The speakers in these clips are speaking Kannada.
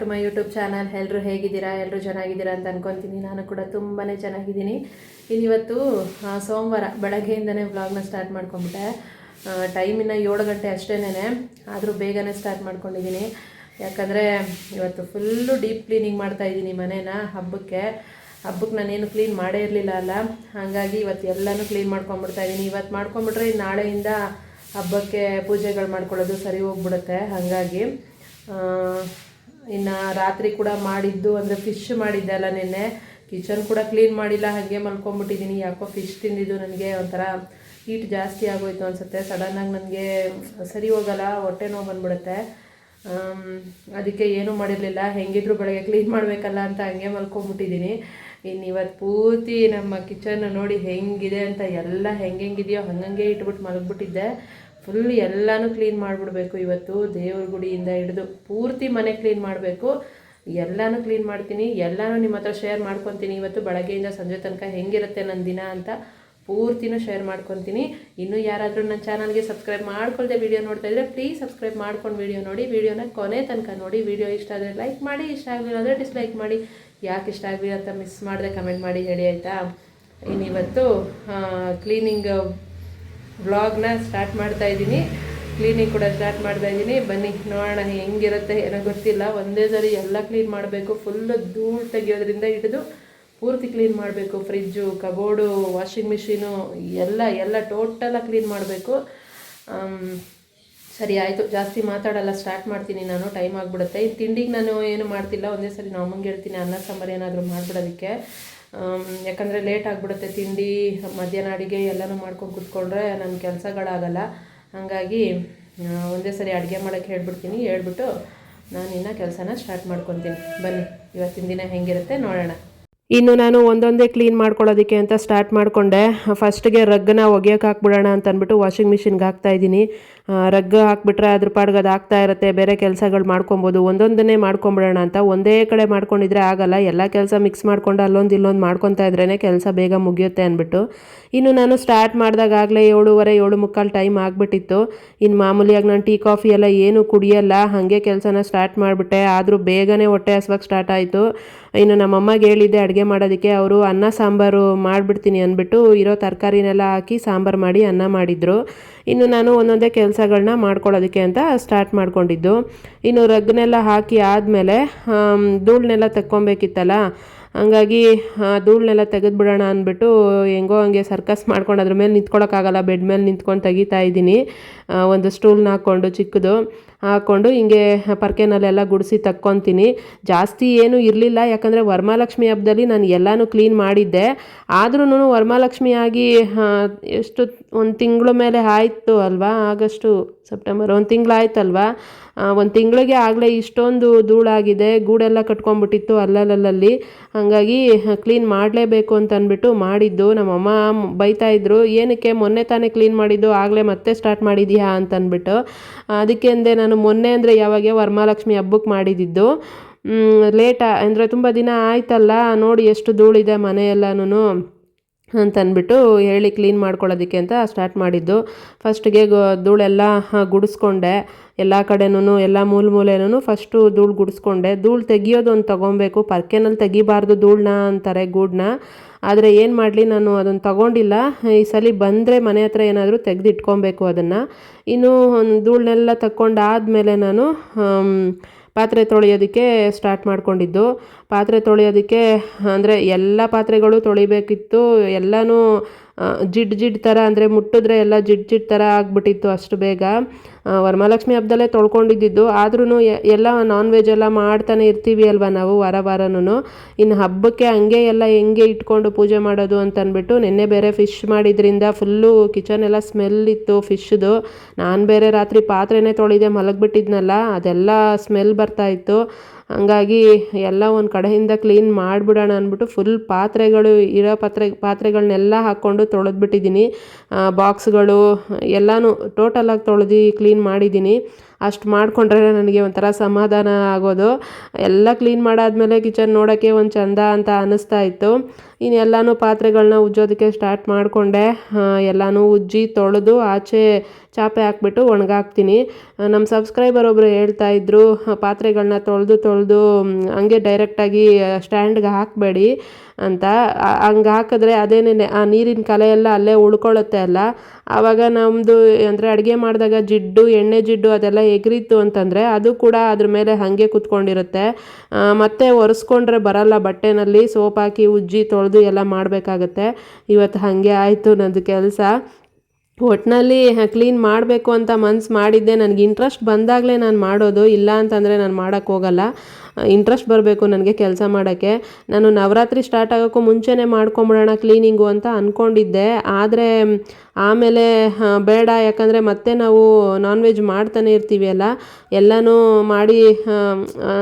To my YouTube channel. ಎಲ್ಲರೂ ಹೇಗಿದ್ದೀರಾ? ಎಲ್ಲರೂ ಚೆನ್ನಾಗಿದ್ದೀರಾ ಅಂತ ಅನ್ಕೊತೀನಿ. ನಾನು ಕೂಡ ತುಂಬಾ ಚೆನ್ನಾಗಿದ್ದೀನಿ. ಇನ್ನಿವತ್ತು ಸೋಮವಾರ ಬೆಳಗ್ಗೆಯಿಂದನೇ ವ್ಲಾಗ್ನ ಸ್ಟಾರ್ಟ್ ಮಾಡ್ಕೊಂಬಿಟ್ಟೆ. ಟೈಮಿನ 7 ಗಂಟೆ ಅಷ್ಟೇನೆ, ಆದರೂ ಬೇಗನೆ ಸ್ಟಾರ್ಟ್ ಮಾಡ್ಕೊಂಡಿದ್ದೀನಿ. ಯಾಕಂದರೆ ಇವತ್ತು ಫುಲ್ಲು ಡೀಪ್ ಕ್ಲೀನಿಂಗ್ ಮಾಡ್ತಾಯಿದ್ದೀನಿ ಮನೇನ. ಹಬ್ಬಕ್ಕೆ ನಾನೇನು ಕ್ಲೀನ್ ಮಾಡೇ ಇರಲಿಲ್ಲ ಅಲ್ಲ, ಹಾಗಾಗಿ ಇವತ್ತು ಎಲ್ಲನೂ ಕ್ಲೀನ್ ಮಾಡ್ಕೊಂಬಿಡ್ತಾಯಿದ್ದೀನಿ. ಇವತ್ತು ಮಾಡ್ಕೊಂಬಿಟ್ರೆ ನಾಳೆಯಿಂದ ಹಬ್ಬಕ್ಕೆ ಪೂಜೆಗಳು ಮಾಡ್ಕೊಳ್ಳೋದು ಸರಿ ಹೋಗ್ಬಿಡುತ್ತೆ. ಹಾಗಾಗಿ ಇನ್ನು ರಾತ್ರಿ ಕೂಡ ಮಾಡಿದ್ದು ಅಂದರೆ ಫಿಶ್ ಮಾಡಿದ್ದೆ ಅಲ್ಲ ನಿನ್ನೆ, ಕಿಚನ್ ಕೂಡ ಕ್ಲೀನ್ ಮಾಡಿಲ್ಲ, ಹಾಗೆ ಮಲ್ಕೊಂಬಿಟ್ಟಿದ್ದೀನಿ. ಯಾಕೋ ಫಿಶ್ ತಿಂದಿದ್ದು ನನಗೆ ಒಂಥರ ಹೀಟ್ ಜಾಸ್ತಿ ಆಗೋಯ್ತು ಅನಿಸುತ್ತೆ. ಸಡನ್ನಾಗಿ ನನಗೆ ಸರಿ ಹೋಗಲ್ಲ, ಹೊಟ್ಟೆ ನೋವು ಬಂದ್ಬಿಡುತ್ತೆ. ಅದಕ್ಕೆ ಏನೂ ಮಾಡಿರಲಿಲ್ಲ. ಹೆಂಗಿದ್ರು ಬೆಳಗ್ಗೆ ಕ್ಲೀನ್ ಮಾಡಬೇಕಲ್ಲ ಅಂತ ಹಂಗೆ ಮಲ್ಕೊಂಬಿಟ್ಟಿದ್ದೀನಿ. ಇನ್ನು ಇವತ್ತು ಪೂರ್ತಿ ನಮ್ಮ ಕಿಚನ್ ನೋಡಿ ಹೆಂಗಿದೆ ಅಂತ, ಎಲ್ಲ ಹೆಂಗಿದೆಯೋ ಹಂಗಂಗೆ ಇಟ್ಬಿಟ್ಟು ಮಲಗಿಬಿಟ್ಟಿದ್ದೆ. ಫುಲ್ ಎಲ್ಲನೂ ಕ್ಲೀನ್ ಮಾಡಿಬಿಡ್ಬೇಕು ಇವತ್ತು. ದೇವ್ರ ಗುಡಿಯಿಂದ ಹಿಡಿದು ಪೂರ್ತಿ ಮನೆ ಕ್ಲೀನ್ ಮಾಡಬೇಕು. ಎಲ್ಲನೂ ಕ್ಲೀನ್ ಮಾಡ್ತೀನಿ, ಎಲ್ಲನೂ ನಿಮ್ಮ ಹತ್ರ ಶೇರ್ ಮಾಡ್ಕೊತೀನಿ. ಇವತ್ತು ಬೆಳಗ್ಗೆಯಿಂದ ಸಂಜೆ ತನಕ ಹೆಂಗಿರುತ್ತೆ ನನ್ನ ದಿನ ಅಂತ ಪೂರ್ತಿನೂ ಶೇರ್ ಮಾಡ್ಕೊತೀನಿ. ಇನ್ನೂ ಯಾರಾದರೂ ನನ್ನ ಚಾನಲ್ಗೆ ಸಬ್ಸ್ಕ್ರೈಬ್ ಮಾಡ್ಕೊಳ್ದೆ ವೀಡಿಯೋ ನೋಡ್ತಾ ಇದ್ದರೆ ಪ್ಲೀಸ್ ಸಬ್ಸ್ಕ್ರೈಬ್ ಮಾಡ್ಕೊಂಡು ವೀಡಿಯೋ ನೋಡಿ. ವೀಡಿಯೋನ ಕೊನೆ ತನಕ ನೋಡಿ. ವೀಡಿಯೋ ಇಷ್ಟ ಆದರೆ ಲೈಕ್ ಮಾಡಿ, ಇಷ್ಟ ಆಗಲಿಲ್ಲ ಅಂದರೆ ಡಿಸ್ಲೈಕ್ ಮಾಡಿ. ಯಾಕೆ ಇಷ್ಟ ಆಗಲಿಲ್ಲ ಅಂತ ಮಿಸ್ ಮಾಡಿದ್ರೆ ಕಮೆಂಟ್ ಮಾಡಿ ಹೇಳಿ, ಆಯಿತಾ? ಇನ್ನಿವತ್ತು ಕ್ಲೀನಿಂಗ್ ವ್ಲಾಗ್ನ ಸ್ಟಾರ್ಟ್ ಮಾಡ್ತಾಯಿದ್ದೀನಿ. ಕ್ಲೀನಿಂಗ್ ಕೂಡ ಸ್ಟಾರ್ಟ್ ಮಾಡ್ತಾಯಿದ್ದೀನಿ. ಬನ್ನಿ ನೋಡೋಣ ಹೆಂಗಿರುತ್ತೆ, ಏನೋ ಗೊತ್ತಿಲ್ಲ. ಒಂದೇ ಸರಿ ಎಲ್ಲ ಕ್ಲೀನ್ ಮಾಡಬೇಕು. ಫುಲ್ಲು ಧೂಳು ತೆಗಿಯೋದ್ರಿಂದ ಹಿಡಿದು ಪೂರ್ತಿ ಕ್ಲೀನ್ ಮಾಡಬೇಕು. ಫ್ರಿಜ್ಜು, ಕಬೋರ್ಡು, ವಾಷಿಂಗ್ ಮಿಷಿನು ಎಲ್ಲ ಟೋಟಲಾಗಿ ಕ್ಲೀನ್ ಮಾಡಬೇಕು. ಸರಿ ಆಯಿತು, ಜಾಸ್ತಿ ಮಾತಾಡಲ್ಲ, ಸ್ಟಾರ್ಟ್ ಮಾಡ್ತೀನಿ ನಾನು. ಟೈಮ್ ಆಗಿಬಿಡುತ್ತೆ. ಈ ತಿಂಡಿಗೆ ನಾನು ಏನು ಮಾಡ್ತಿಲ್ಲ, ಒಂದೇ ಸರಿ ನಮ್ಮಂಗೆ ಹೇಳ್ತೀನಿ ಅನ್ನ ಸಾಂಬಾರು ಏನಾದರೂ ಮಾಡಿಬಿಡೋದಕ್ಕೆ. ಯಾಕಂದರೆ ಲೇಟ್ ಆಗಿಬಿಡುತ್ತೆ. ತಿಂಡಿ, ಮಧ್ಯಾಹ್ನ ಅಡುಗೆ ಎಲ್ಲನೂ ಮಾಡ್ಕೊಂಡು ಕೂತ್ಕೊಂಡ್ರೆ ನನ್ನ ಕೆಲಸಗಳಾಗಲ್ಲ. ಹಾಗಾಗಿ ಒಂದೇ ಸರಿ ಅಡುಗೆ ಮಾಡೋಕ್ಕೆ ಹೇಳ್ಬಿಟ್ಟು ನಾನು ಇನ್ನು ಕೆಲಸನ ಸ್ಟಾರ್ಟ್ ಮಾಡ್ಕೊತೀನಿ. ಬನ್ನಿ ಇವತ್ತಿನ ದಿನ ಹೆಂಗಿರುತ್ತೆ ನೋಡೋಣ. ಇನ್ನು ನಾನು ಒಂದೊಂದೇ ಕ್ಲೀನ್ ಮಾಡ್ಕೊಳ್ಳೋದಕ್ಕೆ ಅಂತ ಸ್ಟಾರ್ಟ್ ಮಾಡಿಕೊಂಡೆ. ಫಸ್ಟ್ಗೆ ರಗ್ಗನ್ನ ಒಗೆಯೋಕೆ ಹಾಕ್ಬಿಡೋಣ ಅಂತ ಅಂದ್ಬಿಟ್ಟು ವಾಷಿಂಗ್ ಮಿಷಿನ್ಗೆ ಹಾಕ್ತಾಯಿದ್ದೀನಿ. ರಗ್ ಹಾಕ್ಬಿಟ್ರೆ ಅದ್ರ ಪಾಡ್ಗೆ ಅದು ಆಗ್ತಾ ಇರುತ್ತೆ, ಬೇರೆ ಕೆಲಸಗಳು ಮಾಡ್ಕೊಬೋದು. ಒಂದೊಂದನ್ನೇ ಮಾಡ್ಕೊಂಬಿಡೋಣ ಅಂತ ಒಂದೇ ಕಡೆ ಮಾಡ್ಕೊಂಡಿದ್ರೆ ಆಗಲ್ಲ. ಎಲ್ಲ ಕೆಲಸ ಮಿಕ್ಸ್ ಮಾಡ್ಕೊಂಡು ಅಲ್ಲೊಂದು ಇಲ್ಲೊಂದು ಮಾಡ್ಕೊತಾ ಇದ್ರೇ ಕೆಲಸ ಬೇಗ ಮುಗಿಯುತ್ತೆ ಅಂದ್ಬಿಟ್ಟು ಇನ್ನು ನಾನು ಸ್ಟಾರ್ಟ್ ಮಾಡಿದಾಗಲೇ 7:15 7:45 ಟೈಮ್ ಆಗಿಬಿಟ್ಟಿತ್ತು. ಇನ್ನು ಮಾಮೂಲಿಯಾಗಿ ನಾನು ಟೀ ಕಾಫಿ ಎಲ್ಲ ಏನೂ ಕುಡಿಯಲ್ಲ, ಹಾಗೆ ಕೆಲಸನ ಸ್ಟಾರ್ಟ್ ಮಾಡಿಬಿಟ್ಟೆ. ಆದರೂ ಬೇಗನೆ ಹೊಟ್ಟೆ ಹಸ್ವಾಗಿ ಸ್ಟಾರ್ಟ್ ಆಯಿತು. ಇನ್ನು ನಮ್ಮಮ್ಮಗೆ ಹೇಳಿದ್ದೆ ಅಡುಗೆ ಮಾಡೋದಕ್ಕೆ. ಅವರು ಅನ್ನ ಸಾಂಬಾರು ಮಾಡಿಬಿಡ್ತೀನಿ ಅಂದ್ಬಿಟ್ಟು ಇರೋ ತರಕಾರಿನೆಲ್ಲ ಹಾಕಿ ಸಾಂಬಾರು ಮಾಡಿ ಅನ್ನ ಮಾಡಿದರು. ಇನ್ನು ನಾನು ಒಂದೊಂದೇ ಕೆಲಸಗಳನ್ನ ಮಾಡ್ಕೊಳ್ಳೋದಕ್ಕೆ ಅಂತ ಸ್ಟಾರ್ಟ್ ಮಾಡ್ಕೊಂಡಿದ್ದು. ಇನ್ನು ರಗ್ನೆಲ್ಲ ಹಾಕಿ ಆದಮೇಲೆ ಧೂಳನ್ನೆಲ್ಲ ತಕ್ಕೊಬೇಕಿತ್ತಲ್ಲ, ಹಂಗಾಗಿ ಧೂಳನ್ನೆಲ್ಲ ತೆಗೆದುಬಿಡೋಣ ಅಂದ್ಬಿಟ್ಟು ಹೆಂಗೋ ಹಂಗೆ ಸರ್ಕಸ್ ಮಾಡ್ಕೊಂಡು ಅದ್ರ ಮೇಲೆ ನಿಂತ್ಕೊಳ್ಳೋಕ್ಕಾಗಲ್ಲ, ಬೆಡ್ ಮೇಲೆ ನಿಂತ್ಕೊಂಡು ತೆಗಿತಾ ಇದ್ದೀನಿ. ಒಂದು ಸ್ಟೂಲ್ನ ಹಾಕ್ಕೊಂಡು ಚಿಕ್ಕದು ಹಾಕ್ಕೊಂಡು ಹಿಂಗೆ ಪರ್ಕೆನಲ್ಲೆಲ್ಲ ಗುಡಿಸಿ ತಕ್ಕೊತೀನಿ. ಜಾಸ್ತಿ ಏನೂ ಇರಲಿಲ್ಲ, ಯಾಕಂದರೆ ವರಮಹಾಲಕ್ಷ್ಮಿ ಹಬ್ಬದಲ್ಲಿ ನಾನು ಎಲ್ಲನೂ ಕ್ಲೀನ್ ಮಾಡಿದ್ದೆ. ಆದ್ರೂ ವರಮಹಾಲಕ್ಷ್ಮಿ ಆಗಿ ಎಷ್ಟು ಒಂದು ತಿಂಗಳ ಮೇಲೆ ಆಯಿತು ಅಲ್ವಾ, ಆಗಸ್ಟು ಸೆಪ್ಟೆಂಬರ್ 1 ತಿಂಗಳು ಆಯ್ತಲ್ವಾ. 1 ತಿಂಗಳಿಗೆ ಆಗಲೇ ಇಷ್ಟೊಂದು ಧೂಳಾಗಿದೆ. ಗೂಡೆಲ್ಲ ಕಟ್ಕೊಂಡ್ಬಿಟ್ಟಿತ್ತು ಅಲ್ಲಲ್ಲಿ. ಹಾಗಾಗಿ ಕ್ಲೀನ್ ಮಾಡಲೇಬೇಕು ಅಂತ ಅಂದ್ಬಿಟ್ಟು ಮಾಡಿದ್ದು. ನಮ್ಮಮ್ಮ ಬೈತಾಯಿದ್ರು, ಏನಕ್ಕೆ ಮೊನ್ನೆ ತಾನೇ ಕ್ಲೀನ್ ಮಾಡಿದ್ದು, ಆಗಲೇ ಮತ್ತೆ ಸ್ಟಾರ್ಟ್ ಮಾಡಿದ್ಯಾ ಅಂತ ಅಂದ್ಬಿಟ್ಟು. ಅದಕ್ಕೆ ಅಂದೆ ನಾನು ಮೊನ್ನೆ ಅಂದರೆ ಯಾವಾಗ ವರಮಹಾಲಕ್ಷ್ಮಿ ಹಬ್ಬಕ್ಕೆ ಮಾಡಿದ್ದು. ಲೇಟ ಅಂದರೆ ತುಂಬ ದಿನ ಆಯ್ತಲ್ಲ, ನೋಡಿ ಎಷ್ಟು ಧೂಳಿದೆ ಮನೆಯೆಲ್ಲನೂ ಅಂತಂದ್ಬಿಟ್ಟು ಹೇಳಿ ಕ್ಲೀನ್ ಮಾಡ್ಕೊಳ್ಳೋದಕ್ಕೆ ಅಂತ ಸ್ಟಾರ್ಟ್ ಮಾಡಿದ್ದು. ಫಸ್ಟಿಗೆ ಧೂಳೆಲ್ಲ ಗುಡಿಸ್ಕೊಂಡೆ. ಎಲ್ಲ ಕಡೆನೂ ಎಲ್ಲ ಮೂಲೆನೂ ಫಸ್ಟು ಧೂಳು ಗುಡಿಸ್ಕೊಂಡೆ. ಧೂಳು ತೆಗಿಯೋದು ಒಂದು ತೊಗೊಬೇಕು, ಪರ್ಕೆನಲ್ಲಿ ತೆಗಿಬಾರ್ದು ಧೂಳನ್ನ ಅಂತಾರೆ, ಗೂಡನ್ನ. ಆದರೆ ಏನು ಮಾಡಲಿ, ನಾನು ಅದನ್ನು ತೊಗೊಂಡಿಲ್ಲ. ಈ ಸಲ ಬಂದರೆ ಮನೆ ಹತ್ರ ಏನಾದರೂ ತೆಗೆದಿಟ್ಕೊಬೇಕು ಅದನ್ನು. ಇನ್ನು ಧೂಳನ್ನೆಲ್ಲ ತಕ್ಕೊಂಡಾದಮೇಲೆ ನಾನು ಪಾತ್ರೆ ತೊಳೆಯೋದಕ್ಕೆ ಸ್ಟಾರ್ಟ್ ಮಾಡ್ಕೊಂಡಿದ್ದು. ಪಾತ್ರೆ ತೊಳೆಯೋದಕ್ಕೆ ಅಂದರೆ ಎಲ್ಲ ಪಾತ್ರೆಗಳು ತೊಳಿಬೇಕಿತ್ತು. ಎಲ್ಲನೂ ಜಿಡ್ ಥರ ಅಂದರೆ ಮುಟ್ಟಿದ್ರೆ ಎಲ್ಲ ಜಿಡ್ ಥರ ಆಗಿಬಿಟ್ಟಿತ್ತು ಅಷ್ಟು ಬೇಗ. ವರಮಹಾಲಕ್ಷ್ಮಿ ಹಬ್ಬದಲ್ಲೇ ತೊಳ್ಕೊಂಡಿದ್ದು. ಆದ್ರೂ ಎಲ್ಲ ನಾನ್ ವೆಜ್ ಎಲ್ಲ ಮಾಡ್ತಾನೆ ಇರ್ತೀವಿ ಅಲ್ವಾ ನಾವು ವಾರನೂ. ಇನ್ನು ಹಬ್ಬಕ್ಕೆ ಹಂಗೆ ಎಲ್ಲ ಹೆಂಗೆ ಇಟ್ಕೊಂಡು ಪೂಜೆ ಮಾಡೋದು ಅಂತಂದ್ಬಿಟ್ಟು ನಿನ್ನೆ ಬೇರೆ ಫಿಶ್ ಮಾಡಿದ್ರಿಂದ ಫುಲ್ಲು ಕಿಚನ್ ಎಲ್ಲ ಸ್ಮೆಲ್ ಇತ್ತು ಫಿಶ್ದು. ನಾನು ಬೇರೆ ರಾತ್ರಿ ಪಾತ್ರೆನೇ ತೊಳೆದೆ ಮಲಗಿಬಿಟ್ಟಿದ್ನಲ್ಲ, ಅದೆಲ್ಲ ಸ್ಮೆಲ್ ಬರ್ತಾಯಿತ್ತು. ಹಂಗಾಗಿ ಎಲ್ಲ ಒಂದು ಕಡೆಯಿಂದ ಕ್ಲೀನ್ ಮಾಡಿಬಿಡೋಣ ಅಂದ್ಬಿಟ್ಟು ಫುಲ್ ಇರೋ ಪಾತ್ರೆಗಳನ್ನೆಲ್ಲ ಹಾಕ್ಕೊಂಡು ತೊಳೆದ್ಬಿಟ್ಟಿದ್ದೀನಿ. ಬಾಕ್ಸ್ಗಳು ಎಲ್ಲನೂ ಟೋಟಲಾಗಿ ತೊಳೆದು ಕ್ಲೀನ್ ಮಾಡಿದ್ದೀನಿ. ಅಷ್ಟು ಮಾಡಿಕೊಂಡ್ರೆ ನನಗೆ ಒಂಥರ ಸಮಾಧಾನ ಆಗೋದು. ಎಲ್ಲ ಕ್ಲೀನ್ ಮಾಡಾದ್ಮೇಲೆ ಕಿಚನ್ ನೋಡೋಕ್ಕೆ ಒಂದು ಚಂದ ಅಂತ ಅನ್ನಿಸ್ತಾ ಇತ್ತು. ಇನ್ನೆಲ್ಲನೂ ಪಾತ್ರೆಗಳನ್ನ ಉಜ್ಜೋದಕ್ಕೆ ಸ್ಟಾರ್ಟ್ ಮಾಡಿಕೊಂಡೆ. ಎಲ್ಲನೂ ಉಜ್ಜಿ ತೊಳೆದು ಆಚೆ ಚಾಪೆ ಹಾಕ್ಬಿಟ್ಟು ಒಣಗಾಕ್ತೀನಿ. ನಮ್ಮ ಸಬ್ಸ್ಕ್ರೈಬರ್ ಒಬ್ಬರು ಹೇಳ್ತಾಯಿದ್ರು, ಪಾತ್ರೆಗಳನ್ನ ತೊಳೆದು ಹಂಗೆ ಡೈರೆಕ್ಟಾಗಿ ಸ್ಟ್ಯಾಂಡ್ಗೆ ಹಾಕಬೇಡಿ ಅಂತ. ಹಂಗೆ ಹಾಕಿದ್ರೆ ಅದೇನೇ ಆ ನೀರಿನ ಕಲೆ ಎಲ್ಲ ಅಲ್ಲೇ ಉಳ್ಕೊಳ್ಳುತ್ತೆ ಅಲ್ಲ, ಆವಾಗ ನಮ್ಮದು ಅಂದರೆ ಅಡುಗೆ ಮಾಡಿದಾಗ ಎಣ್ಣೆ ಜಿಡ್ಡು ಅದೆಲ್ಲ ಎಗರಿತ್ತು ಅಂತಂದರೆ ಅದು ಕೂಡ ಅದ್ರ ಮೇಲೆ ಹಾಗೆ ಕೂತ್ಕೊಂಡಿರುತ್ತೆ. ಮತ್ತೆ ಒರೆಸ್ಕೊಂಡ್ರೆ ಬರಲ್ಲ, ಬಟ್ಟೆನಲ್ಲಿ ಸೋಪ್ ಹಾಕಿ ಉಜ್ಜಿ ತೊಳೆದು ಎಲ್ಲ ಮಾಡಬೇಕಾಗತ್ತೆ. ಇವತ್ತು ಹಾಗೆ ಆಯಿತು ನನ್ನದು ಕೆಲಸ. ಒಟ್ಟಿನಲ್ಲಿ ಕ್ಲೀನ್ ಮಾಡಬೇಕು ಅಂತ ಮನ್ಸು ಮಾಡಿದ್ದೆ. ನನಗೆ ಇಂಟ್ರೆಸ್ಟ್ ಬಂದಾಗಲೇ ನಾನು ಮಾಡೋದು, ಇಲ್ಲ ಅಂತಂದರೆ ನಾನು ಮಾಡೋಕ್ಕೆ ಹೋಗಲ್ಲ. ಇಂಟ್ರೆಸ್ಟ್ ಬರಬೇಕು ನನಗೆ ಕೆಲಸ ಮಾಡೋಕ್ಕೆ. ನಾನು ನವರಾತ್ರಿ ಸ್ಟಾರ್ಟ್ ಆಗೋಕ್ಕೂ ಮುಂಚೆನೇ ಮಾಡ್ಕೊಂಬಿಡೋಣ ಕ್ಲೀನಿಂಗು ಅಂತ ಅಂದ್ಕೊಂಡಿದ್ದೆ. ಆದರೆ ಆಮೇಲೆ ಬೇಡ, ಯಾಕಂದರೆ ಮತ್ತೆ ನಾವು ನಾನ್ ವೆಜ್ ಮಾಡ್ತಾನೆ ಇರ್ತೀವಿ ಅಲ್ಲ, ಎಲ್ಲನೂ ಮಾಡಿ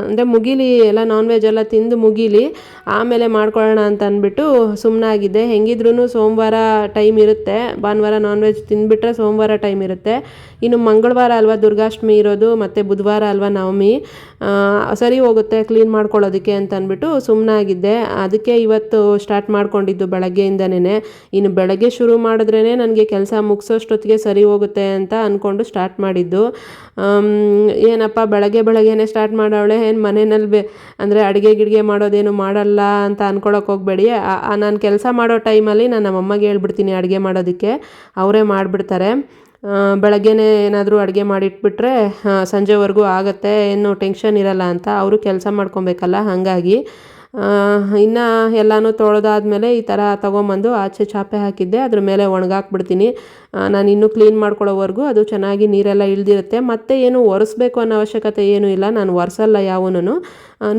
ಅಂದರೆ ಮುಗೀಲಿ, ಎಲ್ಲ ನಾನ್ ವೆಜ್ ಎಲ್ಲ ತಿಂದು ಮುಗೀಲಿ, ಆಮೇಲೆ ಮಾಡ್ಕೊಳ್ಳೋಣ ಅಂತ ಅಂದ್ಬಿಟ್ಟು ಸುಮ್ಮನಾಗಿದ್ದೆ. ಹೆಂಗಿದ್ರೂ ಸೋಮವಾರ ಟೈಮ್ ಇರುತ್ತೆ, ಭಾನುವಾರ ನಾನ್ ವೆಜ್ ತಿಂದುಬಿಟ್ರೆ ಸೋಮವಾರ ಟೈಮ್ ಇರುತ್ತೆ. ಇನ್ನು ಮಂಗಳವಾರ ಅಲ್ವಾ ದುರ್ಗಾಷ್ಟಮಿ ಇರೋದು, ಮತ್ತು ಬುಧವಾರ ಅಲ್ವಾ ನವಮಿ, ಸರಿ ಹೋಗುತ್ತೆ ಕ್ಲೀನ್ ಮಾಡ್ಕೊಳ್ಳೋದಕ್ಕೆ ಅಂತ ಅಂದ್ಬಿಟ್ಟು ಸುಮ್ಮನಾಗಿದ್ದೆ. ಅದಕ್ಕೆ ಇವತ್ತು ಸ್ಟಾರ್ಟ್ ಮಾಡ್ಕೊಂಡಿದ್ದು ಬೆಳಗ್ಗೆಯಿಂದನೇ. ಇನ್ನು ಬೆಳಗ್ಗೆ ಶುರು ಮಾಡಿದ್ರೇ ನನಗೆ ಕೆಲಸ ಮುಗಿಸೋಷ್ಟೊತ್ತಿಗೆ ಸರಿ ಹೋಗುತ್ತೆ ಅಂತ ಅಂದ್ಕೊಂಡು ಸ್ಟಾರ್ಟ್ ಮಾಡಿದ್ದು. ಏನಪ್ಪ ಬೆಳಗ್ಗೆನೇ ಸ್ಟಾರ್ಟ್ ಮಾಡೋಳೆ, ಏನು ಮನೆಯಲ್ಲಿ ಅಂದರೆ ಅಡುಗೆ ಮಾಡೋದೇನು ಮಾಡಲ್ಲ ಅಂತ ಅಂದ್ಕೊಳಕ್ಕೆ ಹೋಗಬೇಡಿ. ನಾನು ಕೆಲಸ ಮಾಡೋ ಟೈಮಲ್ಲಿ ನಾನು ನಮ್ಮಮ್ಮಗೆ ಹೇಳ್ಬಿಡ್ತೀನಿ ಅಡುಗೆ ಮಾಡೋದಕ್ಕೆ, ಅವರೇ ಮಾಡಿಬಿಡ್ತಾರೆ. ಬೆಳಗ್ಗೆನೇ ಏನಾದರೂ ಅಡುಗೆ ಮಾಡಿಟ್ಬಿಟ್ರೆ ಸಂಜೆವರೆಗೂ ಆಗುತ್ತೆ, ಏನು ಟೆನ್ಷನ್ ಇರಲ್ಲ ಅಂತ. ಅವರು ಕೆಲಸ ಮಾಡ್ಕೊಬೇಕಲ್ಲ, ಹಾಗಾಗಿ ಇನ್ನು ಎಲ್ಲನೂ ತೊಳೆದಾದ್ಮೇಲೆ ಈ ಥರ ತೊಗೊಂಬಂದು ಆಚೆ ಚಾಪೆ ಹಾಕಿದ್ದೆ, ಅದ್ರ ಮೇಲೆ ಒಣಗಾಕ್ಬಿಡ್ತೀನಿ. ನಾನು ಇನ್ನೂ ಕ್ಲೀನ್ ಮಾಡ್ಕೊಳ್ಳೋವರೆಗೂ ಅದು ಚೆನ್ನಾಗಿ ನೀರೆಲ್ಲ ಇಳ್ದಿರುತ್ತೆ. ಮತ್ತೆ ಏನು ಒರೆಸ್ಬೇಕು ಅನ್ನೋ ಅವಶ್ಯಕತೆ ಏನೂ ಇಲ್ಲ, ನಾನು ಒರೆಸಲ್ಲ ಯಾವನೂ.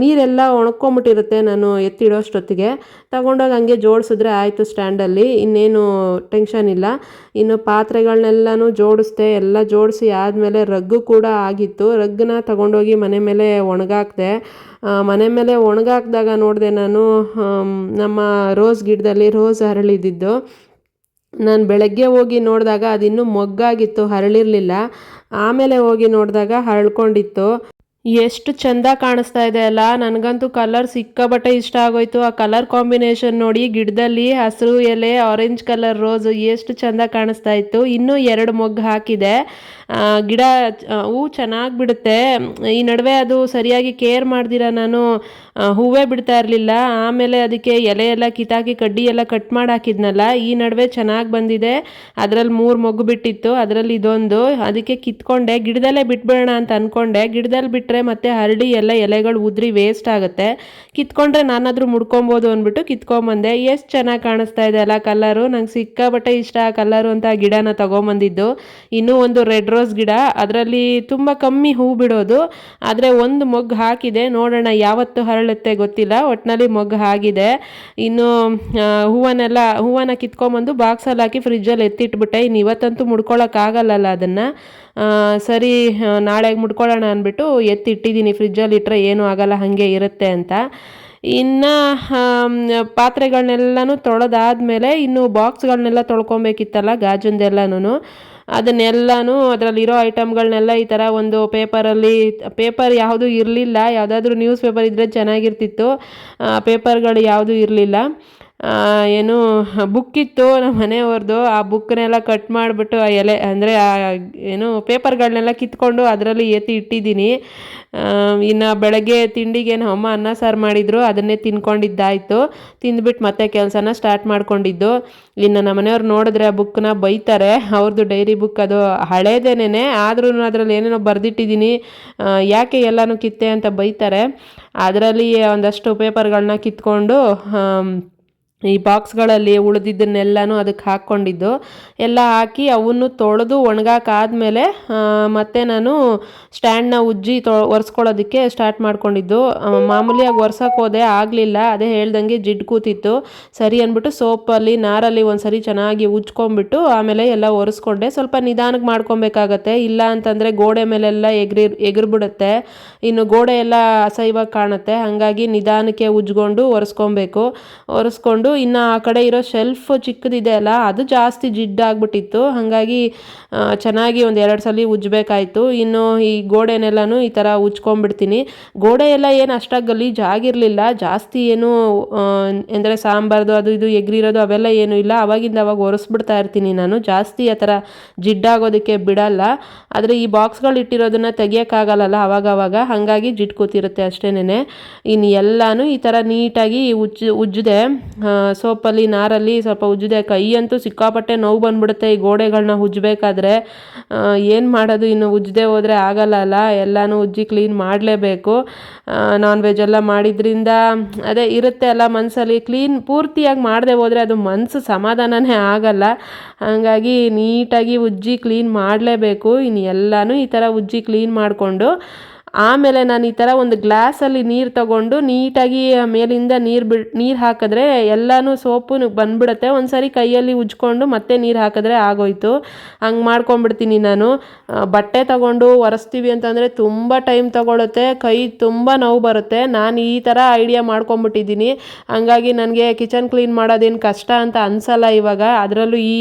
ನೀರೆಲ್ಲ ಒಣಕೊಂಬಿಟ್ಟಿರುತ್ತೆ ನಾನು ಎತ್ತಿಡೋಷ್ಟೊತ್ತಿಗೆ. ತಗೊಂಡೋಗಿ ಹಂಗೆ ಜೋಡಿಸಿದ್ರೆ ಆಯಿತು ಸ್ಟ್ಯಾಂಡಲ್ಲಿ, ಇನ್ನೇನು ಟೆನ್ಷನ್ ಇಲ್ಲ. ಇನ್ನು ಪಾತ್ರೆಗಳನ್ನೆಲ್ಲನೂ ಜೋಡಿಸ್ದೆ. ಎಲ್ಲ ಜೋಡಿಸಿ ಆದಮೇಲೆ ರಗ್ಗು ಕೂಡ ಆಗಿತ್ತು, ರಗ್ಗನ್ನ ತಗೊಂಡೋಗಿ ಮನೆ ಮೇಲೆ ಒಣಗಾಕಿದೆ. ಮನೆ ಮೇಲೆ ಒಣಗಾಕಿದಾಗ ನೋಡಿದೆ ನಾನು, ನಮ್ಮ ರೋಸ್ ಗಿಡದಲ್ಲಿ ರೋಸ್ ಅರಳಿದ್ದಿದ್ದು. ನಾನು ಬೆಳಗ್ಗೆ ಹೋಗಿ ನೋಡಿದಾಗ ಅದಿನ್ನೂ ಮೊಗ್ಗಾಗಿತ್ತು, ಹರಳಿರಲಿಲ್ಲ. ಆಮೇಲೆ ಹೋಗಿ ನೋಡಿದಾಗ ಹರಳ್ಕೊಂಡಿತ್ತು. ಎಷ್ಟು ಚೆಂದ ಕಾಣಿಸ್ತಾ ಇದೆ ಅಲ್ಲ, ನನಗಂತೂ ಕಲರ್ ಸಿಕ್ಕಾಪಟ್ಟೆ ಇಷ್ಟ ಆಗೋಯ್ತು. ಆ ಕಲರ್ ಕಾಂಬಿನೇಷನ್ ನೋಡಿ, ಗಿಡದಲ್ಲಿ ಹಸಿರು ಎಲೆ, ಆರೆಂಜ್ ಕಲರ್ ರೋಸ್ ಎಷ್ಟು ಚೆಂದ ಕಾಣಿಸ್ತಾ ಇತ್ತು. ಇನ್ನೂ 2 ಮೊಗ್ಗು ಹಾಕಿದೆ. ಗಿಡ ಹೂ ಚೆನ್ನಾಗಿ ಬಿಡುತ್ತೆ. ಈ ನಡುವೆ ಅದು ಸರಿಯಾಗಿ ಕೇರ್ ಮಾಡ್ದಿರ ನಾನು ಹೂವೇ ಬಿಡ್ತಾ ಇರಲಿಲ್ಲ. ಆಮೇಲೆ ಅದಕ್ಕೆ ಎಲೆ ಎಲ್ಲ ಕಿತ್ತಾಕಿ ಕಡ್ಡಿ ಎಲ್ಲ ಕಟ್ ಮಾಡಿ ಹಾಕಿದ್ನಲ್ಲ, ಈ ನಡುವೆ ಚೆನ್ನಾಗಿ ಬಂದಿದೆ. ಅದರಲ್ಲಿ 3 ಮೊಗ್ಗು ಬಿಟ್ಟಿತ್ತು, ಅದರಲ್ಲಿ ಇದೊಂದು. ಅದಕ್ಕೆ ಕಿತ್ಕೊಂಡೆ, ಗಿಡದಲ್ಲೇ ಬಿಟ್ಬಿಡೋಣ ಅಂತ ಅಂದ್ಕೊಂಡೆ. ಗಿಡದಲ್ಲಿ ಬಿಟ್ಟರೆ ಮತ್ತೆ ಹರಡಿ ಎಲ್ಲ ಎಲೆಗಳು ಉದ್ರಿ ವೇಸ್ಟ್ ಆಗುತ್ತೆ, ಕಿತ್ಕೊಂಡ್ರೆ ನಾನಾದರೂ ಮುಡ್ಕೊಬೋದು ಅಂದ್ಬಿಟ್ಟು ಕಿತ್ಕೊಂಬಂದೆ. ಎಷ್ಟು ಚೆನ್ನಾಗಿ ಕಾಣಿಸ್ತಾ ಇದೆ ಅಲ್ಲ ಕಲರು, ನಂಗೆ ಸಿಕ್ಕಾಬಟ್ಟೆ ಇಷ್ಟ ಆ ಕಲರು ಅಂತ ಗಿಡನ ತೊಗೊಂಬಂದಿದ್ದು. ಇನ್ನೂ ಒಂದು ರೆಡ್ ರೋಸ್ ಗಿಡ, ಅದರಲ್ಲಿ ತುಂಬ ಕಮ್ಮಿ ಹೂ ಬಿಡೋದು, ಆದರೆ 1 ಮೊಗ್ಗು ಹಾಕಿದೆ. ನೋಡೋಣ ಯಾವತ್ತು ಹರಳುತ್ತೆ ಗೊತ್ತಿಲ್ಲ, ಒಟ್ಟಿನಲ್ಲಿ ಮೊಗ್ಗು ಆಗಿದೆ. ಇನ್ನು ಹೂವನ್ನ ಕಿತ್ಕೊಂಬಂದು ಬಾಕ್ಸಲ್ಲಿ ಹಾಕಿ ಫ್ರಿಜ್ಜಲ್ಲಿ ಎತ್ತಿಟ್ಬಿಟ್ಟೆ. ಇನ್ನು ಇವತ್ತಂತೂ ಮುಡ್ಕೊಳಕ್ಕಾಗಲ್ಲಲ್ಲ ಅದನ್ನು, ಸರಿ ನಾಳೆಗೆ ಮುಡ್ಕೊಳ್ಳೋಣ ಅಂದ್ಬಿಟ್ಟು ಎತ್ತಿಟ್ಟಿದ್ದೀನಿ. ಫ್ರಿಜ್ಜಲ್ಲಿ ಇಟ್ಟರೆ ಏನೂ ಆಗಲ್ಲ, ಹಾಗೆ ಇರುತ್ತೆ ಅಂತ. ಇನ್ನು ಪಾತ್ರೆಗಳನ್ನೆಲ್ಲನೂ ತೊಳೆದಾದ್ಮೇಲೆ ಇನ್ನು ಬಾಕ್ಸ್ಗಳನ್ನೆಲ್ಲ ತೊಳ್ಕೊಬೇಕಿತ್ತಲ್ಲ ಗಾಜಂದೆಲ್ಲನೂ, ಅದನ್ನೆಲ್ಲನೂ ಅದರಲ್ಲಿರೋ ಐಟಮ್ಗಳನ್ನೆಲ್ಲ ಈ ಥರ ಒಂದು ಪೇಪರ್ ಯಾವುದೂ ಇರಲಿಲ್ಲ. ಯಾವುದಾದ್ರೂ ನ್ಯೂಸ್ ಪೇಪರ್ ಇದ್ದರೆ ಚೆನ್ನಾಗಿರ್ತಿತ್ತು, ಪೇಪರ್ಗಳು ಯಾವುದೂ ಇರಲಿಲ್ಲ. ಏನು ಬುಕ್ಕಿತ್ತು ನಮ್ಮ ಮನೆಯವ್ರದ್ದು, ಆ ಬುಕ್ಕನ್ನೆಲ್ಲ ಕಟ್ ಮಾಡಿಬಿಟ್ಟು ಆ ಎಲೆ ಅಂದರೆ ಏನು ಪೇಪರ್ಗಳನ್ನೆಲ್ಲ ಕಿತ್ಕೊಂಡು ಅದರಲ್ಲಿ ಎತ್ತಿ ಇಟ್ಟಿದ್ದೀನಿ. ಇನ್ನು ಬೆಳಗ್ಗೆ ತಿಂಡಿಗೆ ನಮ್ಮ ಅನ್ನ ಸಾರು ಮಾಡಿದರು, ಅದನ್ನೇ ತಿನ್ಕೊಂಡಿದ್ದಾಯಿತು. ತಿಂದ್ಬಿಟ್ಟು ಮತ್ತೆ ಕೆಲಸನ ಸ್ಟಾರ್ಟ್ ಮಾಡ್ಕೊಂಡಿದ್ದು. ಇನ್ನು ನಮ್ಮ ಮನೆಯವ್ರು ನೋಡಿದ್ರೆ ಆ ಬುಕ್ಕನ್ನ ಬೈತಾರೆ. ಅವ್ರದ್ದು ಡೈರಿ ಬುಕ್ ಅದು ಹಳೇದೇನೆ, ಆದ್ರೂ ಅದರಲ್ಲಿ ಏನೇನೋ ಬರೆದಿಟ್ಟಿದ್ದೀನಿ, ಯಾಕೆ ಎಲ್ಲನೂ ಕಿತ್ತೆ ಅಂತ ಬೈತಾರೆ. ಅದರಲ್ಲಿ ಒಂದಷ್ಟು ಪೇಪರ್ಗಳನ್ನ ಕಿತ್ಕೊಂಡು ಈ ಬಾಕ್ಸ್ಗಳಲ್ಲಿ ಉಳಿದಿದ್ದನ್ನೆಲ್ಲನೂ ಅದಕ್ಕೆ ಹಾಕ್ಕೊಂಡಿದ್ದು. ಎಲ್ಲ ಹಾಕಿ ಅವನ್ನು ತೊಳೆದು ಒಣಗಾಕಾದ್ಮೇಲೆ ಮತ್ತೆ ನಾನು ಸ್ಟ್ಯಾಂಡ್ನ ಉಜ್ಜಿ ಒರೆಸ್ಕೊಳ್ಳೋದಕ್ಕೆ ಸ್ಟಾರ್ಟ್ ಮಾಡ್ಕೊಂಡಿದ್ದು. ಮಾಮೂಲಿಯಾಗಿ ಒರ್ಸೋಕೆ ಹೋದೆ, ಆಗಲಿಲ್ಲ. ಅದೇ ಹೇಳ್ದಂಗೆ ಜಿಡ್ಡು ಕೂತಿತ್ತು. ಸರಿ ಅಂದ್ಬಿಟ್ಟು ಸೋಪಲ್ಲಿ ನಾರಲ್ಲಿ ಒಂದು ಸರಿ ಚೆನ್ನಾಗಿ ಉಜ್ಕೊಂಬಿಟ್ಟು ಆಮೇಲೆ ಎಲ್ಲ ಒರೆಸ್ಕೊಂಡೆ. ಸ್ವಲ್ಪ ನಿಧಾನಕ್ಕೆ ಮಾಡ್ಕೊಬೇಕಾಗತ್ತೆ, ಇಲ್ಲ ಅಂತಂದರೆ ಗೋಡೆ ಮೇಲೆಲ್ಲ ಎಗರ್ಬಿಡುತ್ತೆ, ಇನ್ನು ಗೋಡೆ ಎಲ್ಲ ಅಸಹ್ಯವಾಗಿ ಕಾಣುತ್ತೆ. ಹಾಗಾಗಿ ನಿಧಾನಕ್ಕೆ ಉಜ್ಕೊಂಡು ಒರೆಸ್ಕೊಬೇಕು. ಒರೆಸ್ಕೊಂಡು ಇನ್ನು ಆ ಕಡೆ ಇರೋ ಶೆಲ್ಫ್ ಚಿಕ್ಕದಿದೆ ಅಲ್ಲ ಅದು ಜಾಸ್ತಿ ಜಿಡ್ಡಾಗ್ಬಿಟ್ಟಿತ್ತು. ಹಾಗಾಗಿ ಚೆನ್ನಾಗಿ ಒಂದು 2 ಸಲ ಉಜ್ಜಬೇಕಾಯ್ತು. ಇನ್ನು ಈ ಗೋಡೆನೆಲ್ಲನೂ ಈ ಥರ ಉಜ್ಕೊಂಡ್ಬಿಡ್ತೀನಿ. ಗೋಡೆ ಎಲ್ಲ ಏನು ಅಷ್ಟಾಗಿ ಗಲೀಜಾಗಿರಲಿಲ್ಲ, ಜಾಸ್ತಿ ಏನು ಅಂದರೆ ಸಾಂಬಾರ್ದು ಅದು ಇದು ಎಗ್ರಿರೋದು ಅವೆಲ್ಲ ಏನೂ ಇಲ್ಲ. ಅವಾಗಿಂದ ಅವಾಗ ಒರೆಸ್ಬಿಡ್ತಾ ಇರ್ತೀನಿ ನಾನು, ಜಾಸ್ತಿ ಆ ಥರ ಜಿಡ್ಡಾಗೋದಕ್ಕೆ ಬಿಡಲ್ಲ. ಆದರೆ ಈ ಬಾಕ್ಸ್ಗಳು ಇಟ್ಟಿರೋದನ್ನು ತೆಗಿಯೋಕ್ಕಾಗಲ್ಲ ಅವಾಗವಾಗ, ಹಾಗಾಗಿ ಜಿಡ್ಡು ಕೂತಿರುತ್ತೆ ಅಷ್ಟೇನೆ. ಇನ್ನು ಎಲ್ಲನೂ ಈ ಥರ ನೀಟಾಗಿ ಉಜ್ಜಿದೆ, ಸೋಪಲ್ಲಿ ನಾರಲ್ಲಿ ಸ್ವಲ್ಪ ಉಜ್ಜಿದೆ. ಕೈ ಅಂತೂ ಸಿಕ್ಕಾಪಟ್ಟೆ ನೋವು ಬಂದ್ಬಿಡುತ್ತೆ ಈ ಗೋಡೆಗಳನ್ನ ಉಜ್ಜಬೇಕಾದ್ರೆ. ಏನು ಮಾಡೋದು, ಇನ್ನು ಉಜ್ಜದೆ ಹೋದರೆ ಆಗಲ್ಲ ಅಲ್ಲ, ಎಲ್ಲನೂ ಉಜ್ಜಿ ಕ್ಲೀನ್ ಮಾಡಲೇಬೇಕು. ನಾನ್ ವೆಜ್ ಎಲ್ಲ ಮಾಡಿದ್ರಿಂದ ಅದೇ ಇರುತ್ತೆ ಅಲ್ಲ ಮನಸ್ಸಲ್ಲಿ, ಕ್ಲೀನ್ ಪೂರ್ತಿಯಾಗಿ ಮಾಡದೆ ಹೋದರೆ ಅದು ಮನಸ್ಸು ಸಮಾಧಾನನೇ ಆಗಲ್ಲ. ಹಾಗಾಗಿ ನೀಟಾಗಿ ಉಜ್ಜಿ ಕ್ಲೀನ್ ಮಾಡಲೇಬೇಕು. ಇನ್ನು ಎಲ್ಲನೂ ಈ ಥರ ಉಜ್ಜಿ ಕ್ಲೀನ್ ಮಾಡಿಕೊಂಡು ಆಮೇಲೆ ನಾನು ಈ ಥರ ಒಂದು ಗ್ಲಾಸಲ್ಲಿ ನೀರು ತಗೊಂಡು ನೀಟಾಗಿ ಮೇಲಿಂದ ನೀರು ಹಾಕಿದ್ರೆ ಎಲ್ಲನೂ ಸೋಪು ಬಂದ್ಬಿಡುತ್ತೆ. ಒಂದು ಸಾರಿ ಕೈಯಲ್ಲಿ ಉಜ್ಕೊಂಡು ಮತ್ತೆ ನೀರು ಹಾಕಿದ್ರೆ ಆಗೋಯ್ತು. ಹಂಗೆ ಮಾಡ್ಕೊಂಬಿಡ್ತೀನಿ ನಾನು. ಬಟ್ಟೆ ತಗೊಂಡು ಒರೆಸ್ತೀವಿ ಅಂತಂದರೆ ತುಂಬ ಟೈಮ್ ತಗೊಳುತ್ತೆ, ಕೈ ತುಂಬ ನೋವು ಬರುತ್ತೆ. ನಾನು ಈ ಥರ ಐಡಿಯಾ ಮಾಡ್ಕೊಂಬಿಟ್ಟಿದ್ದೀನಿ. ಹಾಗಾಗಿ ನನಗೆ ಕಿಚನ್ ಕ್ಲೀನ್ ಮಾಡೋದೇನು ಕಷ್ಟ ಅಂತ ಅನಿಸಲ್ಲ ಇವಾಗ. ಅದರಲ್ಲೂ ಈ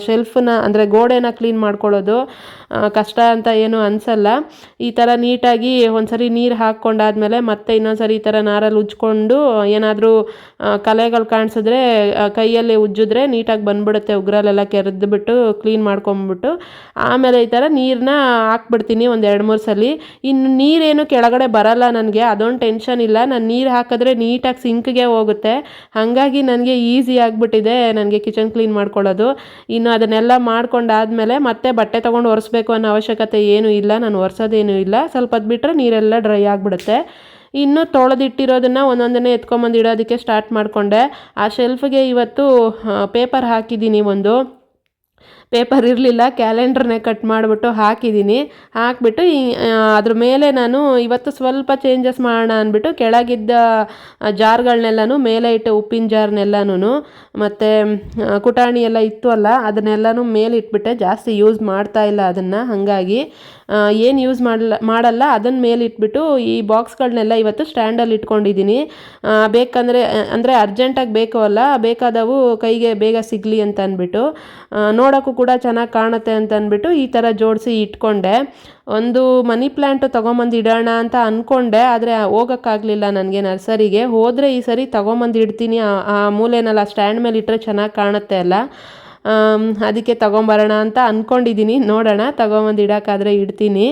ಶೆಲ್ಫನ್ನ ಅಂದರೆ ಗೋಡೆನ ಕ್ಲೀನ್ ಮಾಡ್ಕೊಳ್ಳೋದು ಕಷ್ಟ ಅಂತ ಏನೂ ಅನಿಸಲ್ಲ. ಈ ಥರ ನೀಟಾಗಿ ಒಂದು ಸರಿ ನೀರು ಹಾಕ್ಕೊಂಡಾದ್ಮೇಲೆ ಮತ್ತೆ ಇನ್ನೊಂದು ಸರಿ ಈ ಥರ ನಾರಲ್ಲಿ ಉಜ್ಕೊಂಡು ಏನಾದರೂ ಕಲೆಗಳು ಕಾಣಿಸಿದ್ರೆ ಕೈಯಲ್ಲಿ ಉಜ್ಜಿದ್ರೆ ನೀಟಾಗಿ ಬಂದ್ಬಿಡುತ್ತೆ. ಉಗುರಲ್ಲೆಲ್ಲ ಕೆರೆದ್ಬಿಟ್ಟು ಕ್ಲೀನ್ ಮಾಡ್ಕೊಂಬಿಟ್ಟು ಆಮೇಲೆ ಈ ಥರ ನೀರನ್ನ ಹಾಕ್ಬಿಡ್ತೀನಿ ಒಂದು 2-3 ಸಲ. ಇನ್ನು ನೀರೇನು ಕೆಳಗಡೆ ಬರಲ್ಲ ನನಗೆ, ಅದೊಂದು ಟೆನ್ಷನ್ ಇಲ್ಲ. ನಾನು ನೀರು ಹಾಕಿದ್ರೆ ನೀಟಾಗಿ ಸಿಂಕ್ಗೆ ಹೋಗುತ್ತೆ. ಹಾಗಾಗಿ ನನಗೆ ಈಸಿ ಆಗಿಬಿಟ್ಟಿದೆ ನನಗೆ ಕಿಚನ್ ಕ್ಲೀನ್ ಮಾಡ್ಕೊಳ್ಳೋದು. ಇನ್ನು ಅದನ್ನೆಲ್ಲ ಮಾಡ್ಕೊಂಡಾದ್ಮೇಲೆ ಮತ್ತೆ ಬಟ್ಟೆ ತೊಗೊಂಡು ಒರೆಸ್ಬೇಕು ಅನ್ನೋ ಅವಶ್ಯಕತೆ ಏನೂ ಇಲ್ಲ, ನಾನು ಒರೆಸೋದೇನೂ ಇಲ್ಲ. ಸ್ವಲ್ಪ ಹೊತ್ತು ಬಿಟ್ಟರೆ ನೀರೆಲ್ಲ ಡ್ರೈ ಆಗಿಬಿಡುತ್ತೆ. ಇನ್ನು ತೊಳೆದಿಟ್ಟಿರೋದನ್ನು ಒಂದೊಂದನ್ನೇ ಎತ್ಕೊಂಬಂದು ಇಡೋದಕ್ಕೆ ಸ್ಟಾರ್ಟ್ ಮಾಡಿಕೊಂಡೆ. ಆ ಶೆಲ್ಫ್ಗೆ ಇವತ್ತು ಪೇಪರ್ ಹಾಕಿದ್ದೀನಿ, ಒಂದು ಪೇಪರ್ ಇರಲಿಲ್ಲ, ಕ್ಯಾಲೆಂಡ್ರನ್ನೇ ಕಟ್ ಮಾಡಿಬಿಟ್ಟು ಹಾಕಿದ್ದೀನಿ. ಹಾಕಿಬಿಟ್ಟು ಅದ್ರ ಮೇಲೆ ನಾನು ಇವತ್ತು ಸ್ವಲ್ಪ ಚೇಂಜಸ್ ಮಾಡೋಣ ಅಂದ್ಬಿಟ್ಟು ಕೆಳಗಿದ್ದ ಜಾರ್ಗಳನ್ನೆಲ್ಲನೂ ಮೇಲೆ ಇಟ್ಟು, ಉಪ್ಪಿನ ಜಾರ್ನೆಲ್ಲನೂ ಮತ್ತು ಕುಟಾಣಿ ಎಲ್ಲ ಇತ್ತು ಅಲ್ಲ ಅದನ್ನೆಲ್ಲನೂ ಮೇಲೆ ಇಟ್ಬಿಟ್ಟೆ. ಜಾಸ್ತಿ ಯೂಸ್ ಮಾಡ್ತಾ ಇಲ್ಲ ಅದನ್ನು, ಹಾಗಾಗಿ ಏನು ಯೂಸ್ ಮಾಡಲ್ಲ ಅದನ್ನು ಮೇಲೆ ಇಟ್ಬಿಟ್ಟು ಈ ಬಾಕ್ಸ್ಗಳನ್ನೆಲ್ಲ ಇವತ್ತು ಸ್ಟ್ಯಾಂಡಲ್ಲಿ ಇಟ್ಕೊಂಡಿದ್ದೀನಿ. ಬೇಕಂದರೆ ಅಂದರೆ ಅರ್ಜೆಂಟಾಗಿ ಬೇಕು ಅಲ್ಲ, ಬೇಕಾದವು ಕೈಗೆ ಬೇಗ ಸಿಗಲಿ ಅಂತ ಅಂದ್ಬಿಟ್ಟು, ನೋಡೋಕ್ಕೂ ಕೂಡ ಚೆನ್ನಾಗಿ ಕಾಣುತ್ತೆ ಅಂತ ಅಂದ್ಬಿಟ್ಟು ಈ ಥರ ಜೋಡಿಸಿ ಇಟ್ಕೊಂಡೆ. ಒಂದು ಮನಿ ಪ್ಲ್ಯಾಂಟು ತೊಗೊಂಬಂದು ಇಡೋಣ ಅಂತ ಅಂದ್ಕೊಂಡೆ, ಆದರೆ ಹೋಗೋಕ್ಕಾಗಲಿಲ್ಲ ನನಗೆ ನರ್ಸರಿಗೆ. ಹೋದರೆ ಈ ಸರಿ ತೊಗೊಂಬಂದು ಇಡ್ತೀನಿ. ಆ ಮೂಲೆನಲ್ಲ ಸ್ಟ್ಯಾಂಡ್ ಮೇಲೆ ಇಟ್ಟರೆ ಚೆನ್ನಾಗಿ ಕಾಣುತ್ತೆ ಅಲ್ಲ, ಅದಕ್ಕೆ ತೊಗೊಂಬರೋಣ ಅಂತ ಅಂದ್ಕೊಂಡಿದ್ದೀನಿ. ನೋಡೋಣ, ತೊಗೊಂಬಂದು ಇಡೋಕ್ಕಾದರೆ ಇಡ್ತೀನಿ.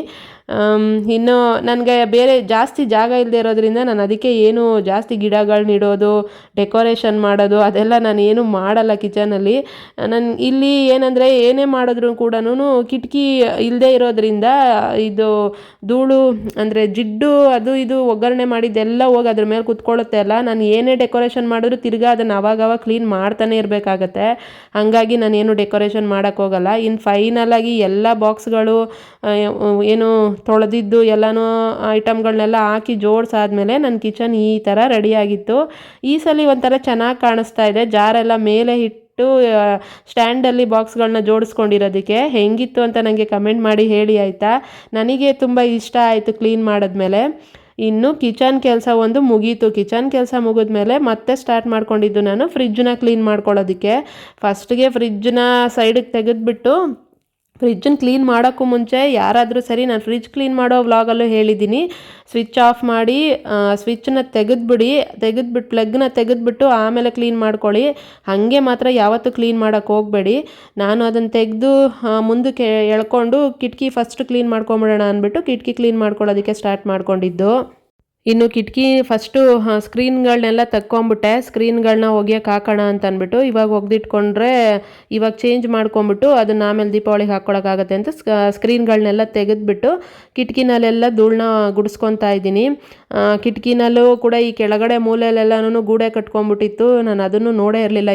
ಇನ್ನು ನನಗೆ ಬೇರೆ ಜಾಸ್ತಿ ಜಾಗ ಇಲ್ಲದೆ ಇರೋದ್ರಿಂದ ನಾನು ಅದಕ್ಕೆ ಏನು ಜಾಸ್ತಿ ಗಿಡಗಳನ್ನ ಇಡೋದು, ಡೆಕೋರೇಷನ್ ಮಾಡೋದು ಅದೆಲ್ಲ ನಾನು ಏನು ಮಾಡಲ್ಲ ಕಿಚನಲ್ಲಿ. ನಾನು ಇಲ್ಲಿ ಏನಂದರೆ ಏನೇ ಮಾಡಿದ್ರು ಕೂಡ ಕಿಟಕಿ ಇಲ್ಲದೆ ಇರೋದ್ರಿಂದ ಇದು ಧೂಳು ಅಂದರೆ ಜಿಡ್ಡು ಅದು ಇದು ಒಗ್ಗರಣೆ ಮಾಡಿದ್ದೆಲ್ಲ ಹೋಗಿ ಅದ್ರ ಮೇಲೆ ಕುತ್ಕೊಳ್ಳುತ್ತೆ ಅಲ್ಲ, ನಾನು ಏನೇ ಡೆಕೋರೇಷನ್ ಮಾಡಿದ್ರು ತಿರ್ಗಾ ಅದನ್ನು ಅವಾಗವಾಗ ಕ್ಲೀನ್ ಮಾಡ್ತಾನೆ ಇರಬೇಕಾಗತ್ತೆ. ಹಾಗಾಗಿ ನಾನೇನು ಡೆಕೋರೇಷನ್ ಮಾಡೋಕ್ಕೋಗಲ್ಲ. ಇನ್ನು ಫೈನಲಾಗಿ ಎಲ್ಲ ಬಾಕ್ಸ್ಗಳು ಏನು ತೊಳೆದಿದ್ದು ಎಲ್ಲನೂ ಐಟಮ್ಗಳನ್ನೆಲ್ಲ ಹಾಕಿ ಜೋಡಿಸಾದ್ಮೇಲೆ ನನ್ನ ಕಿಚನ್ ಈ ಥರ ರೆಡಿಯಾಗಿತ್ತು. ಈ ಸಲ ಒಂಥರ ಚೆನ್ನಾಗಿ ಕಾಣಿಸ್ತಾ ಇದೆ. ಜಾರೆಲ್ಲ ಮೇಲೆ ಇಟ್ಟು ಸ್ಟ್ಯಾಂಡಲ್ಲಿ ಬಾಕ್ಸ್ಗಳನ್ನ ಜೋಡಿಸ್ಕೊಂಡಿರೋದಕ್ಕೆ ಹೆಂಗಿತ್ತು ಅಂತ ನನಗೆ ಕಮೆಂಟ್ ಮಾಡಿ ಹೇಳಿ ಆಯಿತಾ. ನನಗೆ ತುಂಬ ಇಷ್ಟ ಆಯಿತು ಕ್ಲೀನ್ ಮಾಡಿದ್ಮೇಲೆ. ಇನ್ನು ಕಿಚನ್ ಕೆಲಸ ಒಂದು ಮುಗೀತು. ಕಿಚನ್ ಕೆಲಸ ಮುಗಿದ್ಮೇಲೆ ಮತ್ತೆ ಸ್ಟಾರ್ಟ್ ಮಾಡ್ಕೊಂಡಿದ್ದು ನಾನು ಫ್ರಿಜ್ಜನ್ನ ಕ್ಲೀನ್ ಮಾಡ್ಕೊಳ್ಳೋದಕ್ಕೆ. ಫಸ್ಟ್ಗೆ ಫ್ರಿಜ್ಜನ್ನ ಸೈಡಿಗೆ ತೆಗೆದುಬಿಟ್ಟು, ಫ್ರಿಜ್ಜನ್ನು ಕ್ಲೀನ್ ಮಾಡೋಕ್ಕೂ ಮುಂಚೆ ಯಾರಾದರೂ ಸರಿ, ನಾನು ಫ್ರಿಜ್ ಕ್ಲೀನ್ ಮಾಡೋ ವ್ಲಾಗಲ್ಲೂ ಹೇಳಿದ್ದೀನಿ, ಸ್ವಿಚ್ ಆಫ್ ಮಾಡಿ ಸ್ವಿಚ್ಚನ್ನ ತೆಗೆದ್ಬಿಟ್ಟು ಪ್ಲಗ್ನ ತೆಗೆದ್ಬಿಟ್ಟು ಆಮೇಲೆ ಕ್ಲೀನ್ ಮಾಡ್ಕೊಳ್ಳಿ. ಹಾಗೆ ಮಾತ್ರ ಯಾವತ್ತೂ ಕ್ಲೀನ್ ಮಾಡೋಕ್ಕೆ ಹೋಗಬೇಡಿ. ನಾನು ಅದನ್ನು ತೆಗೆದು ಮುಂದಕ್ಕೆ ಎಳ್ಕೊಂಡು ಕಿಟಕಿ ಫಸ್ಟ್ ಕ್ಲೀನ್ ಮಾಡ್ಕೊಂಬಿಡೋಣ ಅಂದ್ಬಿಟ್ಟು ಕಿಟಕಿ ಕ್ಲೀನ್ ಮಾಡ್ಕೊಳ್ಳೋದಕ್ಕೆ ಸ್ಟಾರ್ಟ್ ಮಾಡ್ಕೊಂಡಿದ್ದು. ಇನ್ನು ಕಿಟಕಿ ಫಸ್ಟು ಸ್ಕ್ರೀನ್ಗಳನ್ನೆಲ್ಲ ತಕ್ಕೊಂಬಿಟ್ಟೆ. ಸ್ಕ್ರೀನ್ಗಳನ್ನ ಒಗೆಯೋಕೆ ಹಾಕೋಣ ಅಂತ ಅಂದ್ಬಿಟ್ಟು ಇವಾಗ ಒಗೆದಿಟ್ಕೊಂಡ್ರೆ ಇವಾಗ ಚೇಂಜ್ ಮಾಡ್ಕೊಂಬಿಟ್ಟು ಅದನ್ನು ಆಮೇಲೆ ದೀಪಾವಳಿಗೆ ಹಾಕ್ಕೊಳಕ್ಕಾಗತ್ತೆ ಅಂತ ಸ್ಕ್ರೀನ್ಗಳನ್ನೆಲ್ಲ ತೆಗೆದುಬಿಟ್ಟು ಕಿಟಕಿನಲ್ಲೆಲ್ಲ ಧೂಳನ್ನ ಗುಡಿಸ್ಕೊತಾ ಇದ್ದೀನಿ. ಕಿಟಕಿನಲ್ಲೂ ಕೂಡ ಈ ಕೆಳಗಡೆ ಮೂಲೆಯಲ್ಲೆಲ್ಲನೂ ಗೂಡೆ ಕಟ್ಕೊಂಡ್ಬಿಟ್ಟಿತ್ತು. ನಾನು ಅದನ್ನು ನೋಡೇ ಇರಲಿಲ್ಲ.